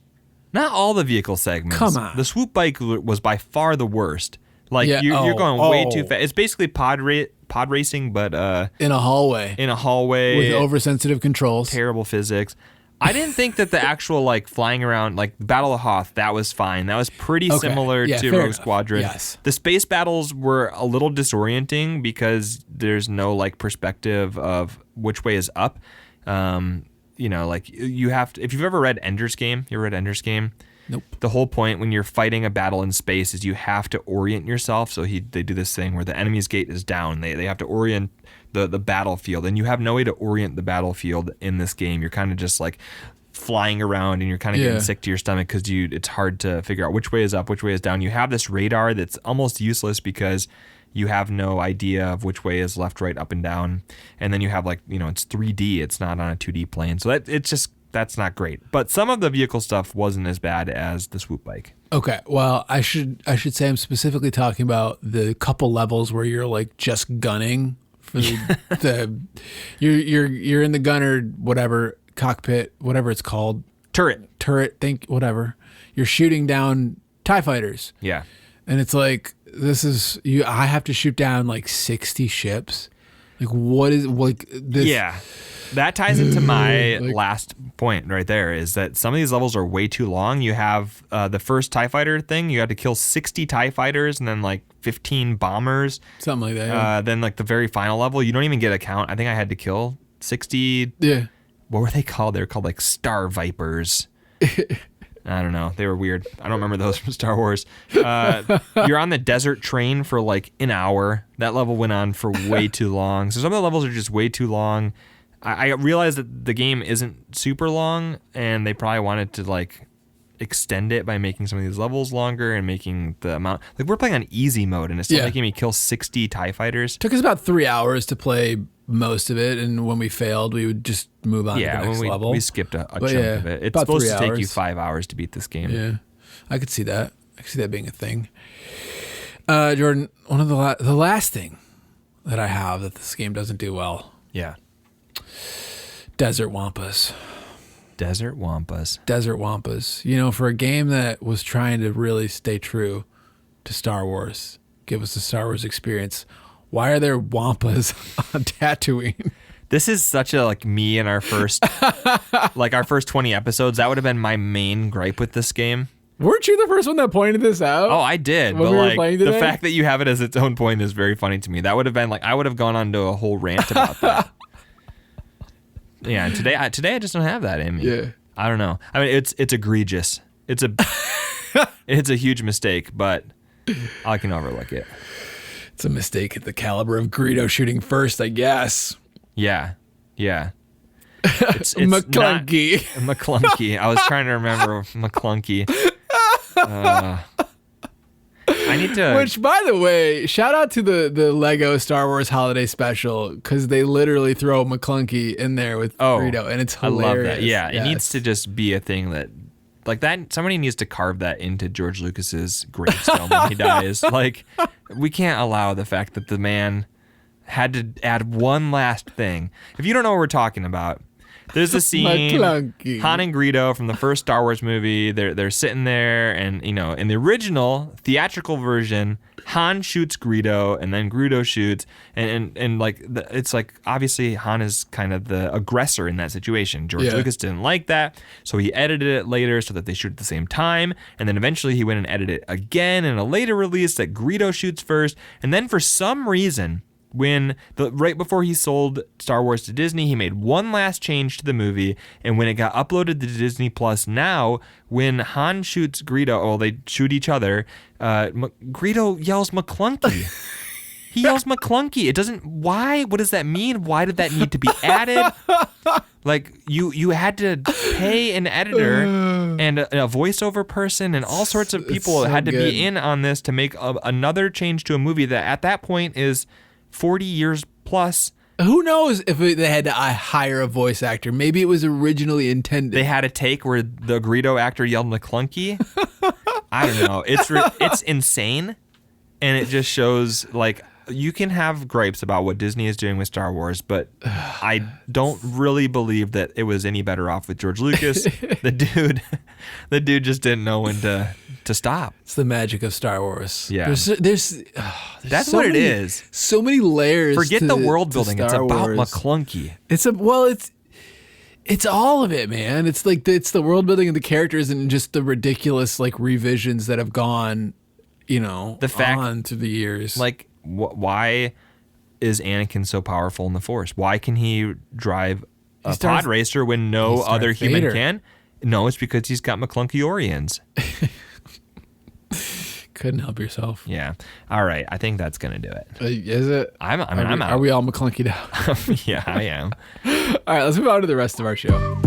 Not all the vehicle segments. Come on. The swoop bike was by far the worst. Like, you're going way too fast. It's basically pod racing, but in a hallway. With oversensitive controls. Terrible physics. I didn't think that the actual like flying around, like Battle of Hoth, that was fine. That was pretty similar to Rogue enough. Squadron. Yes. The space battles were a little disorienting because there's no like perspective of which way is up. Like you have to, if you've ever read Ender's Game, you ever read Ender's Game? Nope. The whole point when you're fighting a battle in space is you have to orient yourself. So they do this thing where the enemy's gate is down. They have to orient the battlefield, and you have no way to orient the battlefield in this game. You're kind of just like flying around, and you're kind of getting sick to your stomach because it's hard to figure out which way is up, which way is down. You have this radar that's almost useless because you have no idea of which way is left, right, up, and down. And then you have it's 3D. It's not on a 2D plane. So that's not great. But some of the vehicle stuff wasn't as bad as the swoop bike. Okay. Well, I should say I'm specifically talking about the couple levels where you're like just gunning for you're in the gunner, whatever, cockpit, whatever it's called. Turret, whatever. You're shooting down TIE fighters. Yeah. And it's like, I have to shoot down like 60 ships. Like, what is like this? Yeah. That ties into my last point right there, is that some of these levels are way too long. You have the first TIE fighter thing. You had to kill 60 TIE fighters and then like 15 bombers. Something like that. Yeah. Then like the very final level, you don't even get a count. I think I had to kill 60. Yeah. What were they called? They were called like Star Vipers. I don't know. They were weird. I don't remember those from Star Wars. You're on the desert train for like an hour. That level went on for way too long. So some of the levels are just way too long. I realized that the game isn't super long, and they probably wanted to like extend it by making some of these levels longer and making the amount. Like, we're playing on easy mode, and it's still making me kill 60 TIE fighters. Took us about 3 hours to play most of it, and when we failed, we would just move on to the next level. We skipped a chunk of it. It's supposed to take you 5 hours to beat this game. Yeah, I could see that. I could see that being a thing. Jordan, one of the last thing that I have that this game doesn't do well. Yeah. Desert Wampas. Desert Wampas. For a game that was trying to really stay true to Star Wars, give us the Star Wars experience, why are there Wampas on Tatooine? This is such a me and our first our first 20 episodes. That would have been my main gripe with this game. Weren't you the first one that pointed this out? Oh, I did. But the fact that you have it as its own point is very funny to me. That would have been I would have gone on to a whole rant about that. Yeah, and today I just don't have that in me. Yeah. I don't know. I mean, it's egregious. It's a huge mistake, but I can overlook it. It's a mistake at the caliber of Greedo shooting first, I guess. Yeah. It's McClunky. McClunky. I was trying to remember McClunky. I need to. Which, by the way, shout out to the Lego Star Wars Holiday Special, because they literally throw McClunky in there with Greedo, and it's hilarious. I love that. Yeah, yes. It needs to just be a thing that, that. Somebody needs to carve that into George Lucas's gravestone when he dies. We can't allow the fact that the man had to add one last thing. If you don't know what we're talking about, There's a scene, McClunky. Han and Greedo from the first Star Wars movie, they're sitting there, and in the original theatrical version, Han shoots Greedo, and then Greedo shoots, and like it's like obviously Han is kind of the aggressor in that situation. George Lucas didn't like that, so he edited it later so that they shoot at the same time, and then eventually he went and edited it again in a later release that Greedo shoots first, and then for some reason, right before he sold Star Wars to Disney, he made one last change to the movie, and when it got uploaded to Disney Plus now, when Han shoots Greedo, they shoot each other, Greedo yells McClunky. He yells McClunky. It doesn't, why? What does that mean? Why did that need to be added? Like, you had to pay an editor and a voiceover person and all sorts of people had to be in on this to make another change to a movie that at that point is 40 years plus. Who knows if they had to hire a voice actor? Maybe it was originally intended. They had a take where the Greedo actor yelled McClunky. I don't know. It's insane, and it just shows like you can have gripes about what Disney is doing with Star Wars, but I don't really believe that it was any better off with George Lucas. The dude just didn't know when to stop. It's the magic of Star Wars. Yeah. There's That's so what it many, is. So many layers. Forget the world building. It's Star about Wars. McClunky. It's all of it, man. It's like it's the world building of the characters and just the ridiculous like revisions that have gone, on through the years. Like, why is Anakin so powerful in the Force? Why can he drive a pod racer when no other human can? No, it's because he's got McClunky Orions. Couldn't help yourself. Yeah. All right. I think that's gonna do it. Is it? I'm out. Are we all McClunkied out? Yeah, I am. All right. Let's move on to the rest of our show.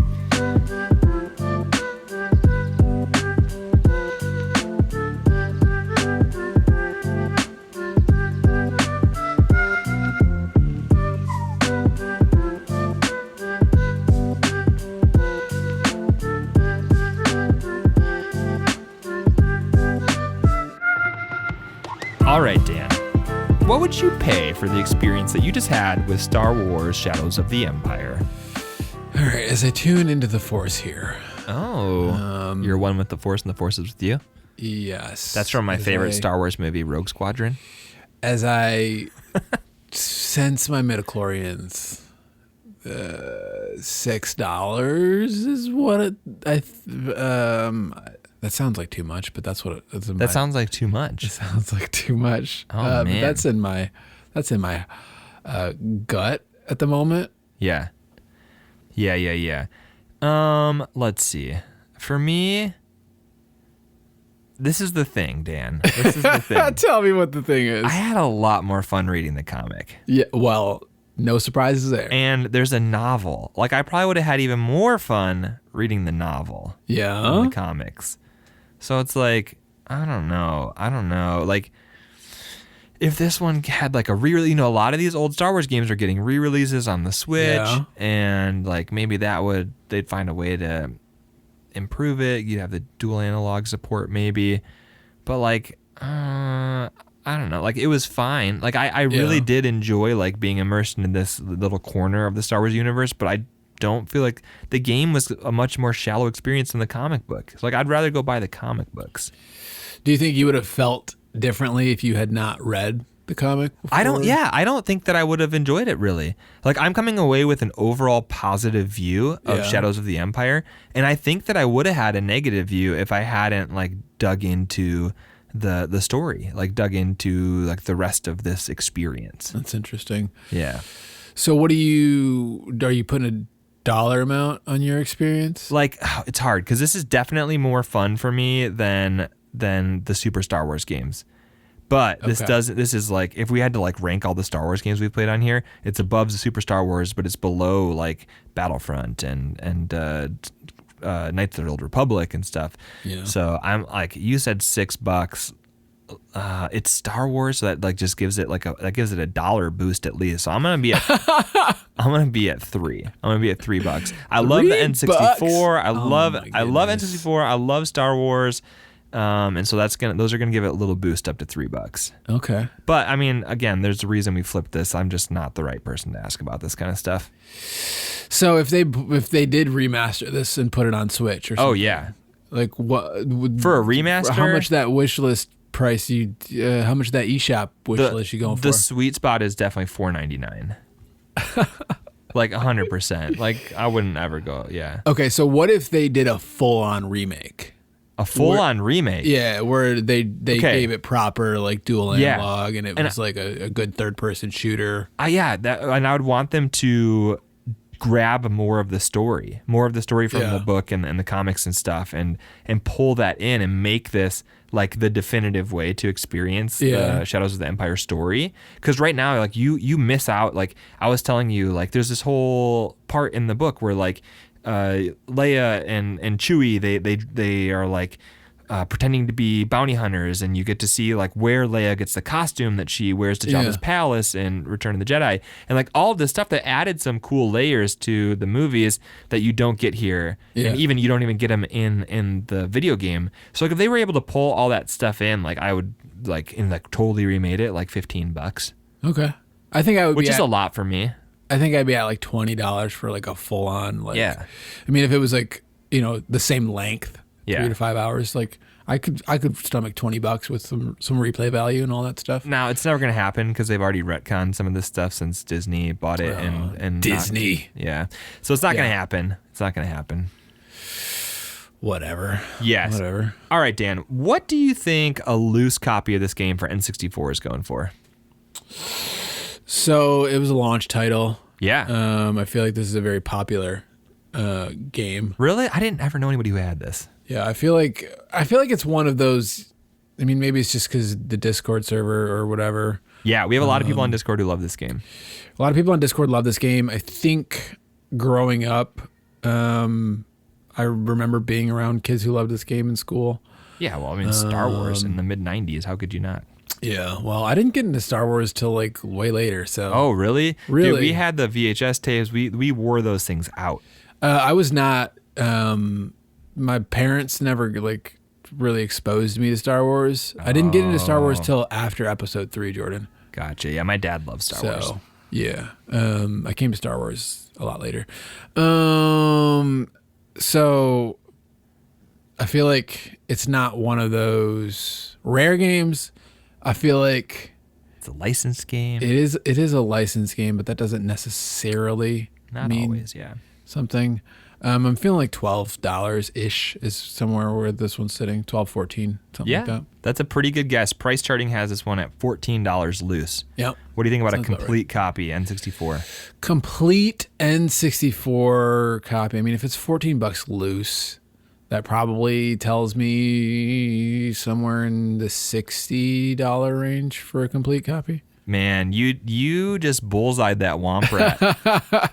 All right, Dan. What would you pay for the experience that you just had with Star Wars Shadows of the Empire? All right, as I tune into the Force here. Oh, you're one with the Force and the Force is with you? Yes. That's from my favorite Star Wars movie, Rogue Squadron. As I sense my midichlorians, $6 is what that sounds like too much, but that's what that sounds like too much. It sounds like too much. Oh man, but that's in my gut at the moment. Yeah. Let's see. For me, this is the thing, Dan. This is the thing. Tell me what the thing is. I had a lot more fun reading the comic. Yeah. Well, no surprises there. And there's a novel. Like, I probably would have had even more fun reading the novel. Yeah. Than the comics. So it's like, I don't know. Like, if this one had like a a lot of these old Star Wars games are getting re-releases on the Switch, and like maybe they'd find a way to improve it. You'd have the dual analog support maybe, but like, I don't know. Like, it was fine. Like, I really did enjoy like being immersed into this little corner of the Star Wars universe, but I don't feel like the game was a much more shallow experience than the comic book. So like, I'd rather go buy the comic books. Do you think you would have felt differently if you had not read the comic before? I don't think that I would have enjoyed it really. Like, I'm coming away with an overall positive view of Shadows of the Empire, and I think that I would have had a negative view if I hadn't like dug into the story, like dug into like the rest of this experience. That's interesting. Yeah. So what are you putting a dollar amount on your experience? Like, it's hard because this is definitely more fun for me than the Super Star Wars games. But this is like, if we had to like rank all the Star Wars games we've played on here, it's above the Super Star Wars, but it's below like Battlefront and Knights of the Old Republic and stuff. Yeah. So I'm like, you said $6. It's Star Wars, so that like just gives it like that gives it a dollar boost at least. So I'm gonna be at $3. I'm gonna be at $3. I love the N64. I love N64. I love Star Wars. And so those are gonna give it a little boost up to $3. Okay. But I mean, again, there's a reason we flipped this. I'm just not the right person to ask about this kind of stuff. So if they did remaster this and put it on Switch or something, Oh yeah, like what would, for a remaster? how much that wish list price how much that eShop wish list you going for? The sweet spot is definitely $4.99. Like 100%. Like I wouldn't ever go. Yeah. Okay, so what if they did a full-on remake? A full-on remake. Yeah, where they gave it proper like dual analog, and it was like a good third-person shooter. And I would want them to grab more of the story from the book and the comics and stuff, and pull that in and make this like the definitive way to experience the Shadows of the Empire story. Because right now, like you miss out. Like I was telling you, like there's this whole part in the book where like Leia and Chewie they are like pretending to be bounty hunters, and you get to see like where Leia gets the costume that she wears to Jabba's palace in Return of the Jedi, and like all of this stuff that added some cool layers to the movies that you don't get here, and even you don't even get them in the video game. So like if they were able to pull all that stuff in, like I would totally remade it like $15. Okay, I think I would, which is a lot for me. I think I'd be at like $20 for like a full on like. Yeah, I mean if it was like the same length. 3 to 5 hours, like I could stomach $20 with some replay value and all that stuff. Now it's never gonna happen because they've already retconned some of this stuff since Disney bought it and Disney. So it's not gonna happen. It's not gonna happen. Whatever. Yes. Whatever. All right, Dan. What do you think a loose copy of this game for N64 is going for? So it was a launch title. Yeah. I feel like this is a very popular game. Really? I didn't ever know anybody who had this. Yeah, I feel like it's one of those. I mean, maybe it's just because the Discord server or whatever. Yeah, we have a lot of people on Discord who love this game. A lot of people on Discord love this game. I think growing up, I remember being around kids who loved this game in school. Yeah, well, I mean, Star Wars in the mid '90s. How could you not? Yeah, well, I didn't get into Star Wars till like way later. So. Oh, really? Really? Dude, we had the VHS tapes. We wore those things out. I was not. My parents never like really exposed me to Star Wars. I didn't get into Star Wars till after Episode 3, Jordan. Gotcha. Yeah, my dad loves Star Wars. Yeah. I came to Star Wars a lot later. So I feel like it's not one of those rare games. I feel like it's a licensed game. It is a licensed game, but that doesn't necessarily mean always, yeah. Something. I'm feeling like $12-ish is somewhere where this one's sitting. 12, 14, something like that. That's a pretty good guess. PriceCharting has this one at $14 loose. Yep. What do you think about a complete copy, N64? Complete N64 copy. I mean, if it's $14 loose, that probably tells me somewhere in the $60 range for a complete copy. Man, you just bullseyed that womp rat.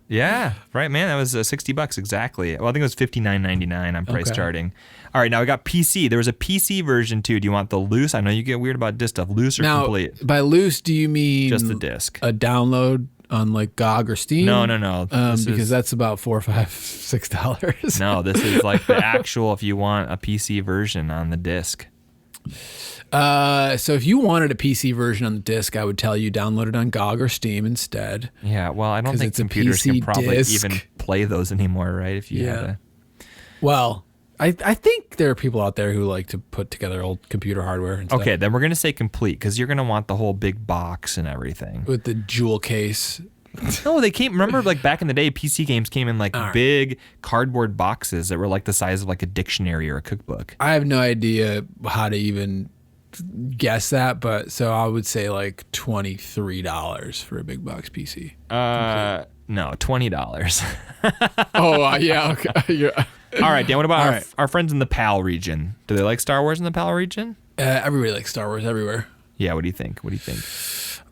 Yeah, right, man. That was $60 exactly. Well, I think it was $59.99 on PriceCharting. Okay. All right, now we got PC. There was a PC version too. Do you want the loose? I know you get weird about disc stuff. Loose or complete? By loose, do you mean just the disc? A download on like GOG or Steam? No. Because that's about $4, $5, $6. No, this is like the actual. If you want a PC version on the disc. So if you wanted a PC version on the disc, I would tell you download it on GOG or Steam instead. Yeah, well, I don't think computers can probably even play those anymore, right? If you had Well, I think there are people out there who like to put together old computer hardware and stuff. Okay, then we're going to say complete because you're going to want the whole big box and everything. With the jewel case. No, they came. Remember, like back in the day, PC games came in like big cardboard boxes that were like the size of like a dictionary or a cookbook. I have no idea how to even guess that, but so I would say like $23 for a big box PC. No, $20. Oh, yeah. Okay. Yeah. All right, Dan. What about our friends in the PAL region? Do they like Star Wars in the PAL region? Everybody likes Star Wars everywhere. Yeah. What do you think?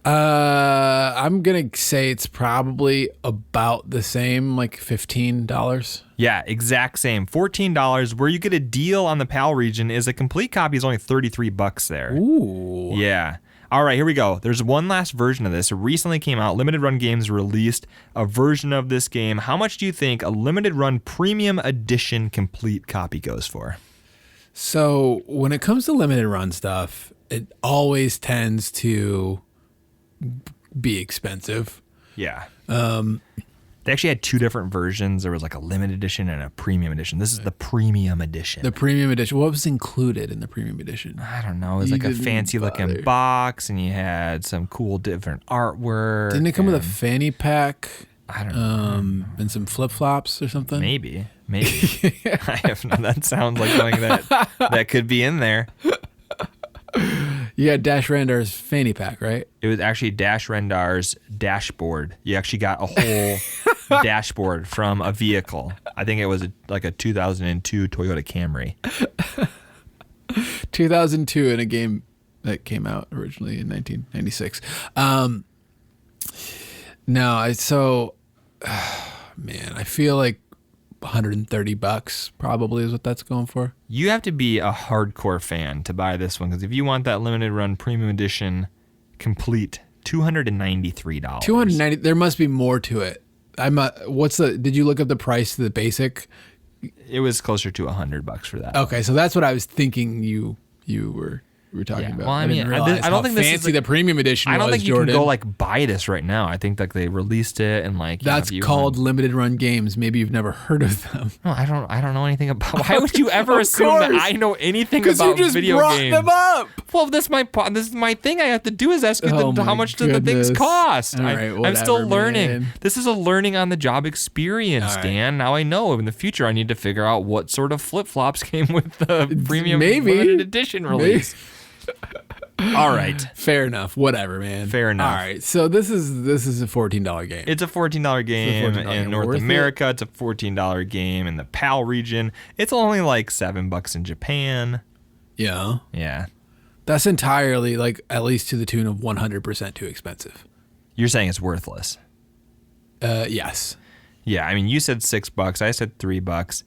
I'm gonna say it's probably about the same, like $15. Yeah, exact same. $14. Where you get a deal on the PAL region is a complete copy is only $33 there. Ooh. Yeah. All right, here we go. There's one last version of this. It recently came out. Limited Run Games released a version of this game. How much do you think a Limited Run Premium Edition complete copy goes for? So when it comes to limited run stuff, it always tends to be expensive. Yeah. They actually had 2 different versions. There was like a limited edition and a premium edition. This is the premium edition. The premium edition. What was included in the premium edition? I don't know. It was like a fancy looking box, and you had some cool different artwork. Didn't it come with a fanny pack? I don't know. And some flip flops or something? Maybe. I have no. That sounds like something that could be in there. You had Dash Rendar's fanny pack, right? It was actually Dash Rendar's dashboard. You actually got a whole dashboard from a vehicle. I think it was like a 2002 Toyota Camry. 2002 in a game that came out originally in 1996. Man, I feel like $130 probably is what that's going for. You have to be a hardcore fan to buy this one, because if you want that limited run premium edition complete, $293. $290. There must be more to it. Did you look up the price of the basic? It was closer to $100 for that. Okay, so that's what I was thinking you were talking about. Well, I mean, I don't think this is fancy the premium edition. I don't was, think you Jordan. can go like buy this right now. I think like they released it and like that's called limited run games. Maybe you've never heard of them. No, I don't know anything about. Why would you ever assume that I know anything about you just video brought games? them up. Well, this is my thing. I have to do is ask you how much do the things cost. All right, I'm still learning. Man. This is a learning on the job experience, right. Dan. Now I know in the future I need to figure out what sort of flip flops came with the premium Maybe. limited edition release. All right. Fair enough. Whatever, man. Fair enough. All right. So this is a $14 game. It's a $14 game in North America. It's a $14 game in the PAL region. It's only like $7 in Japan. Yeah. Yeah. That's entirely like at least to the tune of 100% too expensive. You're saying it's worthless. Yes. Yeah. I mean, you said $6. I said $3.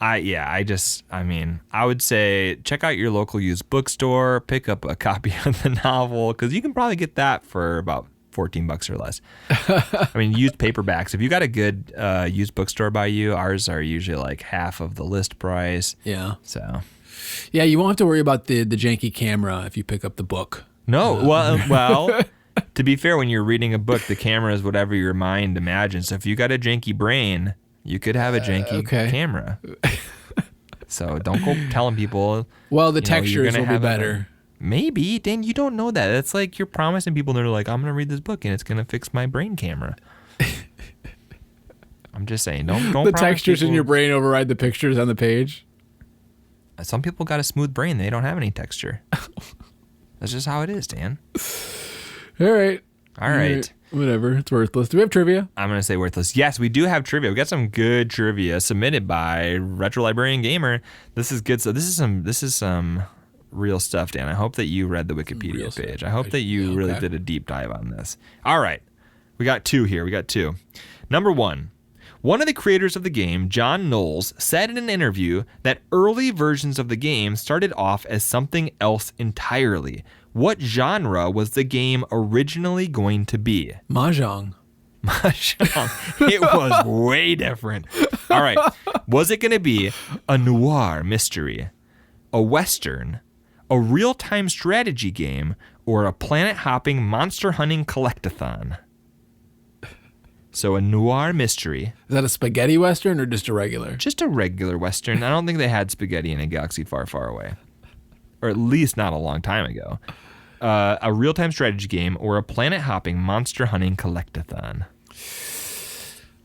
I would say check out your local used bookstore, pick up a copy of the novel, because you can probably get that for about $14 or less. I mean, used paperbacks. If you got a good used bookstore by you, ours are usually like half of the list price. Yeah. So. Yeah, you won't have to worry about the janky camera if you pick up the book. No, well. To be fair, when you're reading a book, the camera is whatever your mind imagines. So if you got a janky brain, you could have a janky camera. So don't go telling people. Well, the textures will be better. Maybe. Dan, you don't know that. It's like you're promising people, they're like, I'm going to read this book and it's going to fix my brain camera. I'm just saying, don't the textures in your brain override the pictures on the page? Some people got a smooth brain. They don't have any texture. That's just how it is, Dan. All right. Whatever. It's worthless. Do we have trivia? I'm going to say worthless. Yes, we do have trivia. We got some good trivia submitted by Retro Librarian Gamer. This is good. So this is some real stuff, Dan. I hope that you read the Wikipedia page. I hope that you really did a deep dive on this. All right. We got 2 here. Number 1. One of the creators of the game, John Knowles, said in an interview that early versions of the game started off as something else entirely. What genre was the game originally going to be? Mahjong. It was way different. All right. Was it going to be a noir mystery, a western, a real-time strategy game, or a planet-hopping monster hunting collectathon? So a noir mystery. Is that a spaghetti western or just a regular? Just a regular western. I don't think they had spaghetti in a galaxy far, far away. Or at least not a long time ago. A real-time strategy game or a planet-hopping monster hunting collectathon.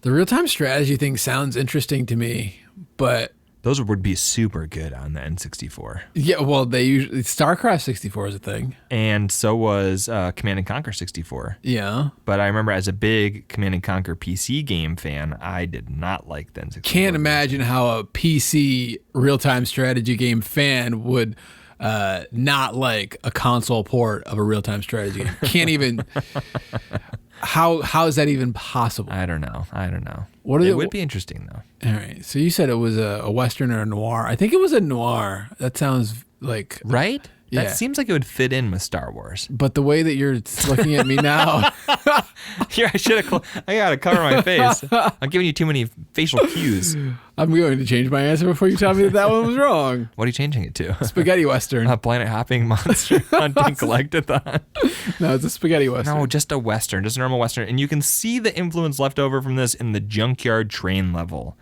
The real-time strategy thing sounds interesting to me, but... Those would be super good on the N64. Yeah, well, they usually... StarCraft 64 is a thing. And so was Command & Conquer 64. Yeah. But I remember as a big Command & Conquer PC game fan, I did not like the N64. Can't imagine how a PC real-time strategy game fan would... not like a console port of a real-time strategy game. Can't even... How is that even possible? I don't know. It would be interesting, though. All right. So you said it was a western or a noir. I think it was a noir. That sounds like... Right? That seems like it would fit in with Star Wars. But the way that you're looking at me now. Here, I gotta cover my face. I'm giving you too many facial cues. I'm going to change my answer before you tell me that one was wrong. What are you changing it to? Spaghetti Western. A planet hopping monster hunting collectathon. No, it's a spaghetti Western. No, just a Western, just a normal Western. And you can see the influence left over from this in the junkyard train level.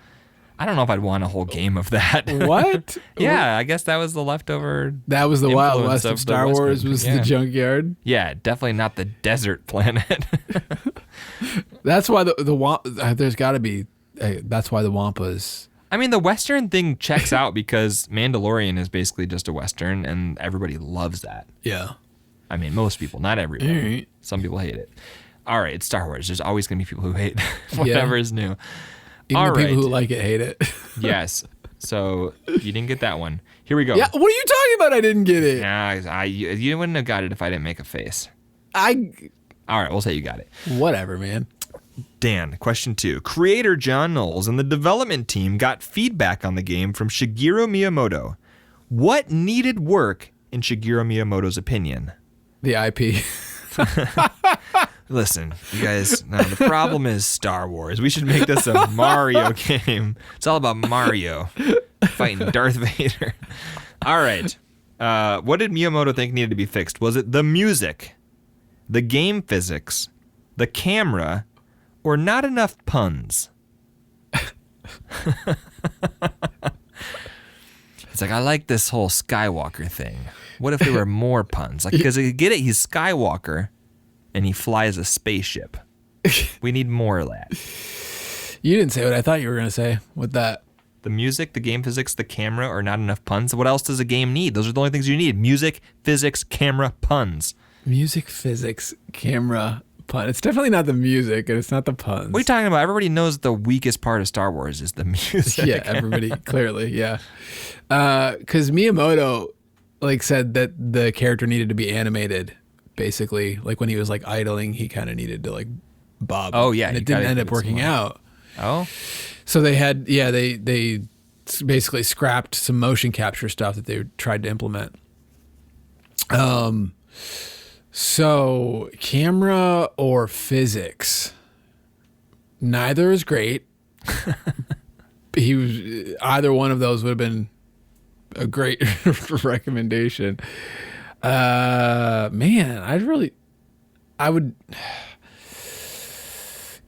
I don't know if I'd want a whole game of that. What? Yeah, I guess that was the leftover. That was the Wild influence West of Star the Wars, Western. was Yeah. the junkyard. Yeah, definitely not the desert planet. That's why there's got to be. That's why the Wampas. I mean, the Western thing checks out because Mandalorian is basically just a Western, and everybody loves that. Yeah. I mean, most people, not everyone. Right. Some people hate it. All right, it's Star Wars. There's always going to be people who hate whatever is new. Even All the people right. who like it hate it. Yes. So you didn't get that one. Here we go. Yeah. What are you talking about? I didn't get it. Nah, you wouldn't have got it if I didn't make a face. All right, we'll say you got it. Whatever, man. Dan, question 2. Creator John Knowles and the development team got feedback on the game from Shigeru Miyamoto. What needed work in Shigeru Miyamoto's opinion? The IP. Listen, you guys, no, the problem is Star Wars. We should make this a Mario game. It's all about Mario fighting Darth Vader. All right. What did Miyamoto think needed to be fixed? Was it the music, the game physics, the camera, or not enough puns? It's like, I like this whole Skywalker thing. What if there were more puns? Like, because you get it, he's Skywalker, and he flies a spaceship. We need more of that. You didn't say what I thought you were going to say with that. The music, the game physics, the camera, or not enough puns. What else does a game need? Those are the only things you need. Music, physics, camera, puns. Music, physics, camera, pun. It's definitely not the music, and it's not the puns. What are you talking about? Everybody knows the weakest part of Star Wars is the music. Yeah, everybody, clearly, yeah. Because Miyamoto, said that the character needed to be animated, basically. Like, when he was, idling, he kind of needed to, bob. Oh, yeah. And it didn't end up working out. Oh? So they had, they basically scrapped some motion capture stuff that they tried to implement. So camera or physics, neither is great. Either one of those would have been a great recommendation. Man, I would.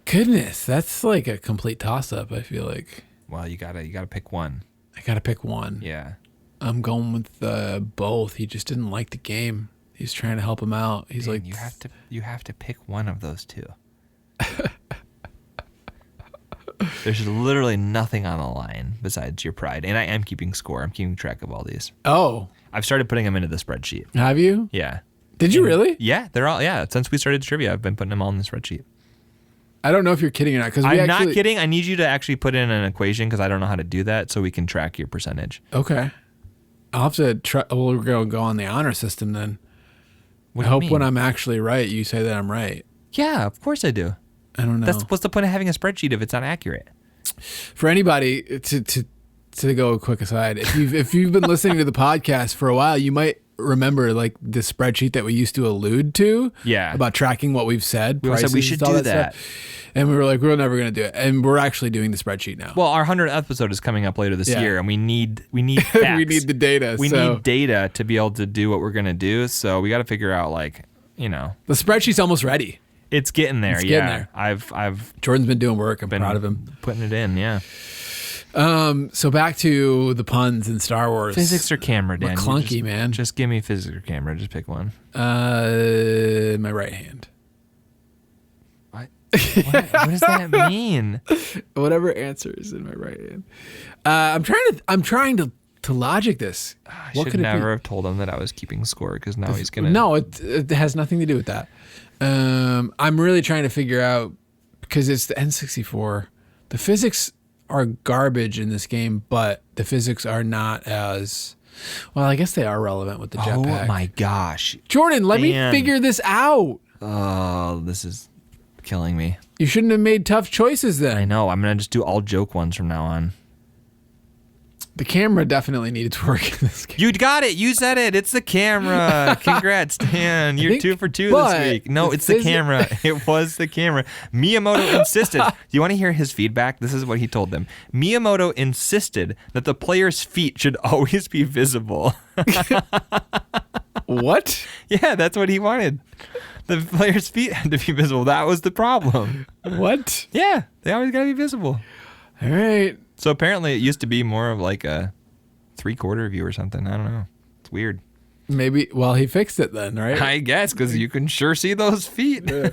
Goodness, that's like a complete toss-up. I feel like. Well, you gotta pick one. I gotta pick one. Yeah. I'm going with both. He just didn't like the game. He's trying to help him out. He's like, you have to pick one of those two. There's literally nothing on the line besides your pride, and I am keeping score. I'm keeping track of all these. Oh, I've started putting them into the spreadsheet. have you? Yeah. Did you really? Yeah, they're all. Yeah, since we started trivia, I've been putting them all in the spreadsheet. I don't know if you're kidding or not. I'm not kidding. I need you to actually put in an equation because I don't know how to do that, so we can track your percentage. Okay. I'll have to try. We'll go on the honor system then. What I do you hope mean? when I'm actually right, you say that I'm right. Yeah, of course I do. I don't know. What's the point of having a spreadsheet if it's not accurate? For anybody, to go a quick aside, if you've been listening to the podcast for a while, you might remember the spreadsheet that we used to allude to. Yeah. About tracking what we've said. We said we should all do that. stuff. And we were like, we're never going to do it. And we're actually doing the spreadsheet now. Well, our 100th episode is coming up later this Yeah. year, and we need facts. We need the data. We need data to be able to do what we're gonna do. So we got to figure out, the spreadsheet's almost ready. it's getting there. It's yeah, getting there. I've Jordan's been doing work. I'm been proud of him. putting it in. Yeah. So back to the puns in Star Wars. Physics or camera, Dan? We're clunky, man. Just give me physics or camera. Just pick one. My right hand. What does that mean? Whatever answer is in my right hand. I'm trying to logic this. I What should could it never be? have told him that I was keeping score because now he's gonna. No, it has nothing to do with that. I'm really trying to figure out because it's the N64. The physics are garbage in this game, but the physics are not as well. I guess they are relevant with the jetpack. Oh my gosh, Jordan, let me Dan. figure this out. Oh, this is killing me. You shouldn't have made tough choices then. I know. I'm gonna just do all joke ones from now on. The camera definitely needed to work in this game. You got it. You said it. It's the camera. Congrats, Dan. You're 2 for 2 this week. No, it's the camera. It was the camera. Miyamoto insisted. Do you want to hear his feedback? This is what he told them. Miyamoto insisted that the player's feet should always be visible. What? Yeah, that's what he wanted. The player's feet had to be visible. That was the problem. What? Yeah, they always got to be visible. All right. So apparently it used to be more of like a 3/4 view or something. I don't know. It's weird. Maybe, well, he fixed it then, right? I guess, because you can sure see those feet. Yeah.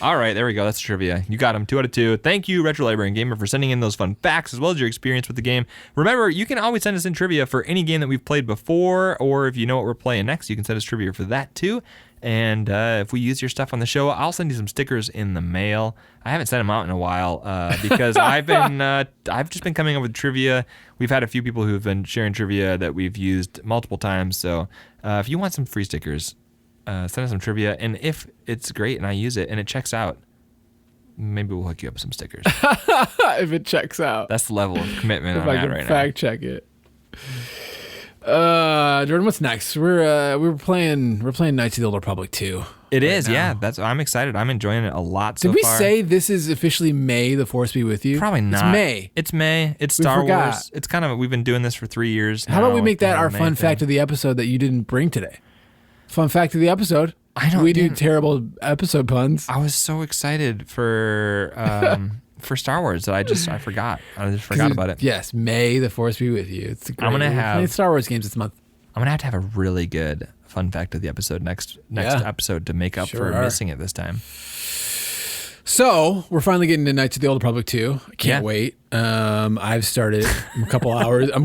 All right, there we go. That's trivia. You got them 2 out of 2. Thank you, Retro Librarian Gamer, for sending in those fun facts as well as your experience with the game. Remember, you can always send us in trivia for any game that we've played before, or if you know what we're playing next, you can send us trivia for that too. And if we use your stuff on the show, I'll send you some stickers in the mail. I haven't sent them out in a while because I've just been coming up with trivia. We've had a few people who have been sharing trivia that we've used multiple times. So if you want some free stickers, send us some trivia. And if it's great and I use it and it checks out, maybe we'll hook you up with some stickers. If it checks out. That's the level of commitment if I'm I at can right fact check it. Jordan, what's next? We're playing Knights of the Old Republic 2. It is, yeah. I'm excited. I'm enjoying it a lot so far. Did we far. say this is officially May, the Force be with you? Probably not. It's May. It's May. It's Star Wars. It's kind of, we've been doing this for 3 years now. How about we make that our fun fact of the episode that you didn't bring today? Fun fact of the episode. We do terrible episode puns. I was so excited for Star Wars that I forgot. I just forgot about it. Yes, May the Force be with you. It's great. I'm gonna have Star Wars games this month. I'm gonna have to have a really good fun fact of the episode next episode to make up for missing it this time. So we're finally getting to Knights of the Old Republic 2. I can't wait. I've started. I'm a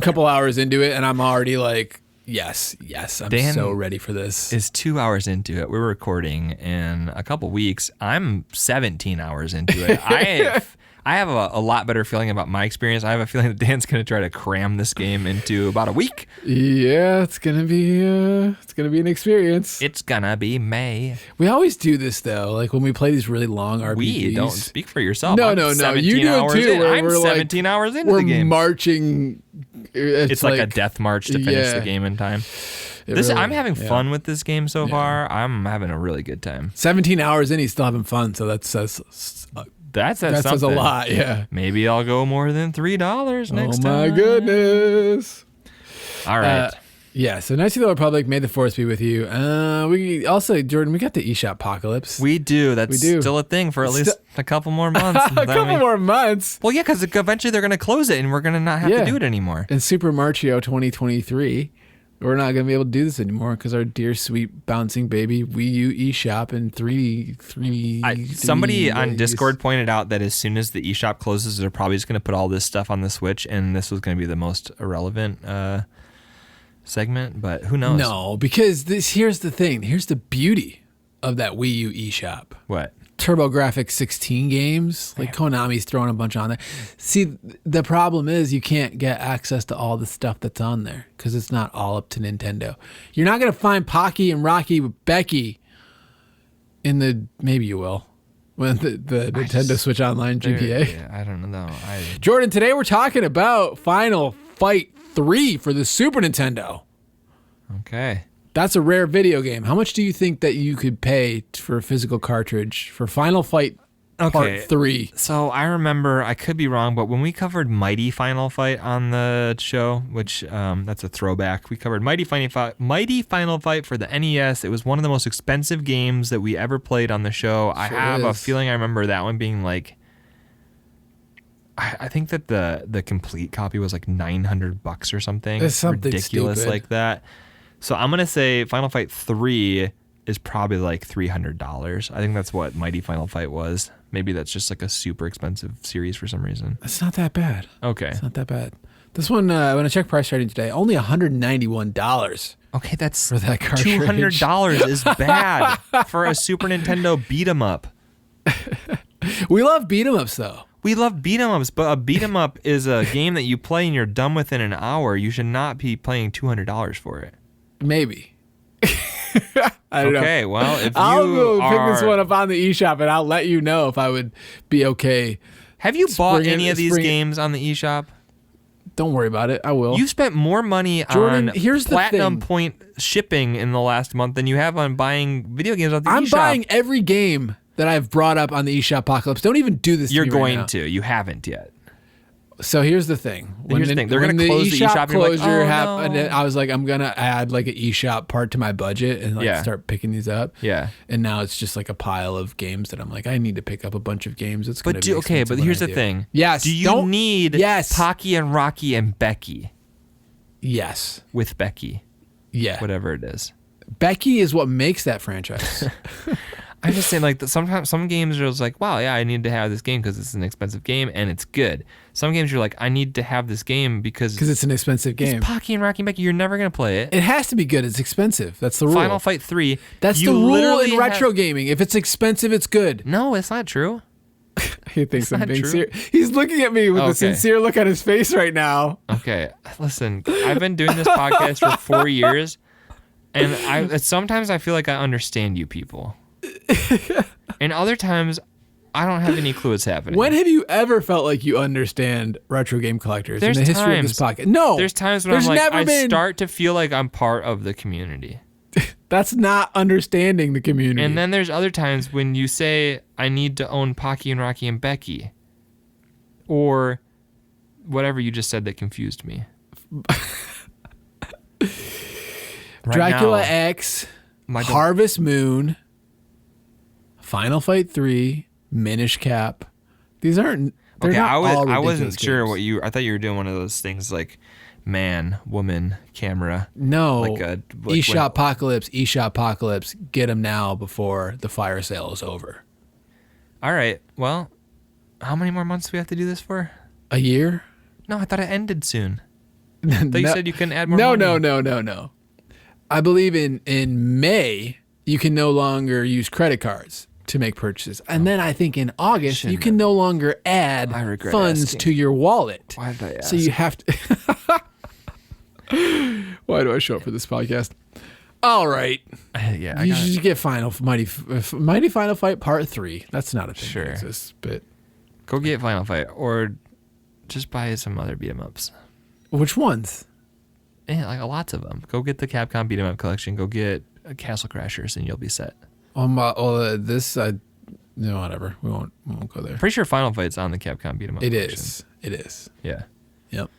couple hours into it, and I'm already like, yes. I'm Dan so ready for this. Is 2 hours into it. We're recording in a couple weeks. I'm 17 hours into it. I have a lot better feeling about my experience. I have a feeling that Dan's going to try to cram this game into about a week. Yeah, it's gonna be an experience. It's gonna be May. We always do this though, like when we play these really long RPGs. We don't speak for yourself. No. You do it too. I'm 17 hours into the game. We're marching. It's like a death march to finish the game in time. I'm having fun with this game so far. I'm having a really good time. 17 hours in, he's still having fun, so that says a lot, yeah. Maybe I'll go more than $3 next time. Oh my goodness. All right. So Knights of the Old Republic, may the Force be with you. We also, Jordan, we got the eShop apocalypse. We do. That's still a thing for at least a couple more months. More months? Well, yeah, because eventually they're going to close it and we're going to not have to do it anymore. In Super Mario 2023, we're not going to be able to do this anymore because our dear, sweet, bouncing baby Wii U eShop in 3D. Somebody on Discord pointed out that as soon as the eShop closes, they're probably just going to put all this stuff on the Switch, and this was going to be the most irrelevant segment, but who knows? No, because here's the thing. Here's the beauty of that Wii U eShop. What? TurboGrafx 16 games. Like Konami's throwing a bunch on there. See, the problem is you can't get access to all the stuff that's on there because it's not all up to Nintendo. You're not going to find Pocky and Rocky with Becky in the, maybe you will, when the Nintendo Switch Online GPA. Yeah, I don't know. Jordan, today we're talking about Final Fight 3 for the Super Nintendo. Okay. That's a rare video game. How much do you think that you could pay for a physical cartridge for Final Fight Part 3? So I remember, I could be wrong, but when we covered Mighty Final Fight on the show, which that's a throwback, we covered Mighty Final Fight for the NES. It was one of the most expensive games that we ever played on the show. I have a feeling I remember that one being like, I think that the complete copy was like $900 or something. It's something ridiculous stupid like that. So I'm gonna say Final Fight 3 is probably like $300. I think that's what Mighty Final Fight was. Maybe that's just like a super expensive series for some reason. It's not that bad. Okay. It's not that bad. This one, when I checked PriceCharting today, only $191. Okay, that's for that cartridge. $200 is bad for a Super Nintendo beat 'em up. We love beat 'em ups though. We love beat 'em ups, but a beat 'em up is a game that you play and you're done within an hour. You should not be paying $200 for it. Maybe. I don't know. Okay, well, if I'll go pick this one up on the eShop and I'll let you know if I would be okay. Have you bought any of these games on the eShop? Don't worry about it. I will. You spent more money Jordan, on here's the platinum thing. point shipping in the last month than you have on buying video games off the I'm eShop. buying every game that I've brought up on the eShop Apocalypse. Don't even do this You're to me right going now. to. You haven't yet. So here's the thing. Here's the thing. They're going to close the eShop. Closure Like, happened. no. I was like, I'm going to add like an eShop part to my budget and like start picking these up. Yeah. And now it's just like a pile of games that I'm like, I need to pick up a bunch of games. It's going to be okay, but expensive here's when the I do. thing. Yes. Do you need Yes. Pocky and Rocky and Becky? Yes. With Becky. Yeah. Whatever it is. Becky is what makes that franchise. I'm just saying, like, sometimes some games are just like, wow, yeah, I need to have this game because it's an expensive game and it's good. Some games you're like, I need to have this game because it's an expensive game. It's Pocky and Rocky and Becky. You're never going to play it. It has to be good. It's expensive. That's the rule. Final Fight 3. That's the rule in retro gaming. If it's expensive, it's good. No, it's not true. He thinks I'm not being true. serious. He's looking at me with a sincere look on his face right now. Okay, listen, I've been doing this podcast for 4 years, and sometimes I feel like I understand you people. And other times, I don't have any clue what's happening. When have you ever felt like you understand retro game collectors in the history of this podcast? No. There's times when I start to feel like I'm part of the community. That's not understanding the community. And then there's other times when you say, I need to own Pocky and Rocky and Becky. Or whatever you just said that confused me. Dracula X, Harvest Moon, Final Fight 3, Minish Cap. These aren't. Okay, I wasn't ridiculous sure games. I thought you were doing one of those things like man, woman, camera. No. Like eShop Apocalypse. Get them now before the fire sale is over. All right. Well, how many more months do we have to do this for? A year? No, I thought it ended soon. I thought you said you couldn't add more money. No. I believe in May, you can no longer use credit cards to make purchases. And then I think in August, you can no longer add funds to your wallet. Why did I ask? So you have to... Why do I show up for this podcast? All right. Yeah, you should get Mighty Final Fight Part 3. That's not a thing that exists, but... Go get Final Fight, or just buy some other beat-em-ups. Which ones? Yeah, like lots of them. Go get the Capcom beat-em-up collection. Go get Castle Crashers, and you'll be set. Whatever. We won't go there. Pretty sure Final Fight's on the Capcom beat 'em up. It is. Yeah. Yep.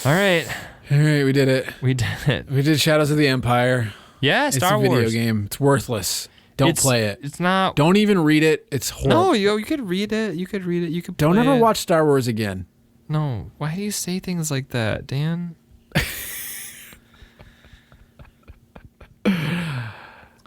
All right, we did it. We did Shadows of the Empire. Yeah, Star Wars. It's a video game. It's worthless. Don't play it. It's not. Don't even read it. It's horrible. No, you could read it. You could read it. You could. Don't ever watch Star Wars again. No. Why do you say things like that, Dan?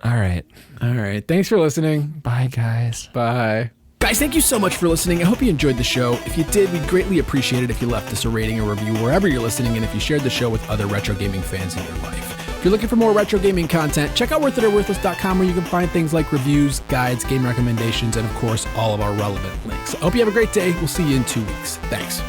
All right. Thanks for listening. Bye, guys. Bye. Guys, thank you so much for listening. I hope you enjoyed the show. If you did, we'd greatly appreciate it if you left us a rating or review wherever you're listening, and if you shared the show with other retro gaming fans in your life. If you're looking for more retro gaming content, check out worthitoworthless.com, where you can find things like reviews, guides, game recommendations, and of course, all of our relevant links. I hope you have a great day. We'll see you in 2 weeks. Thanks.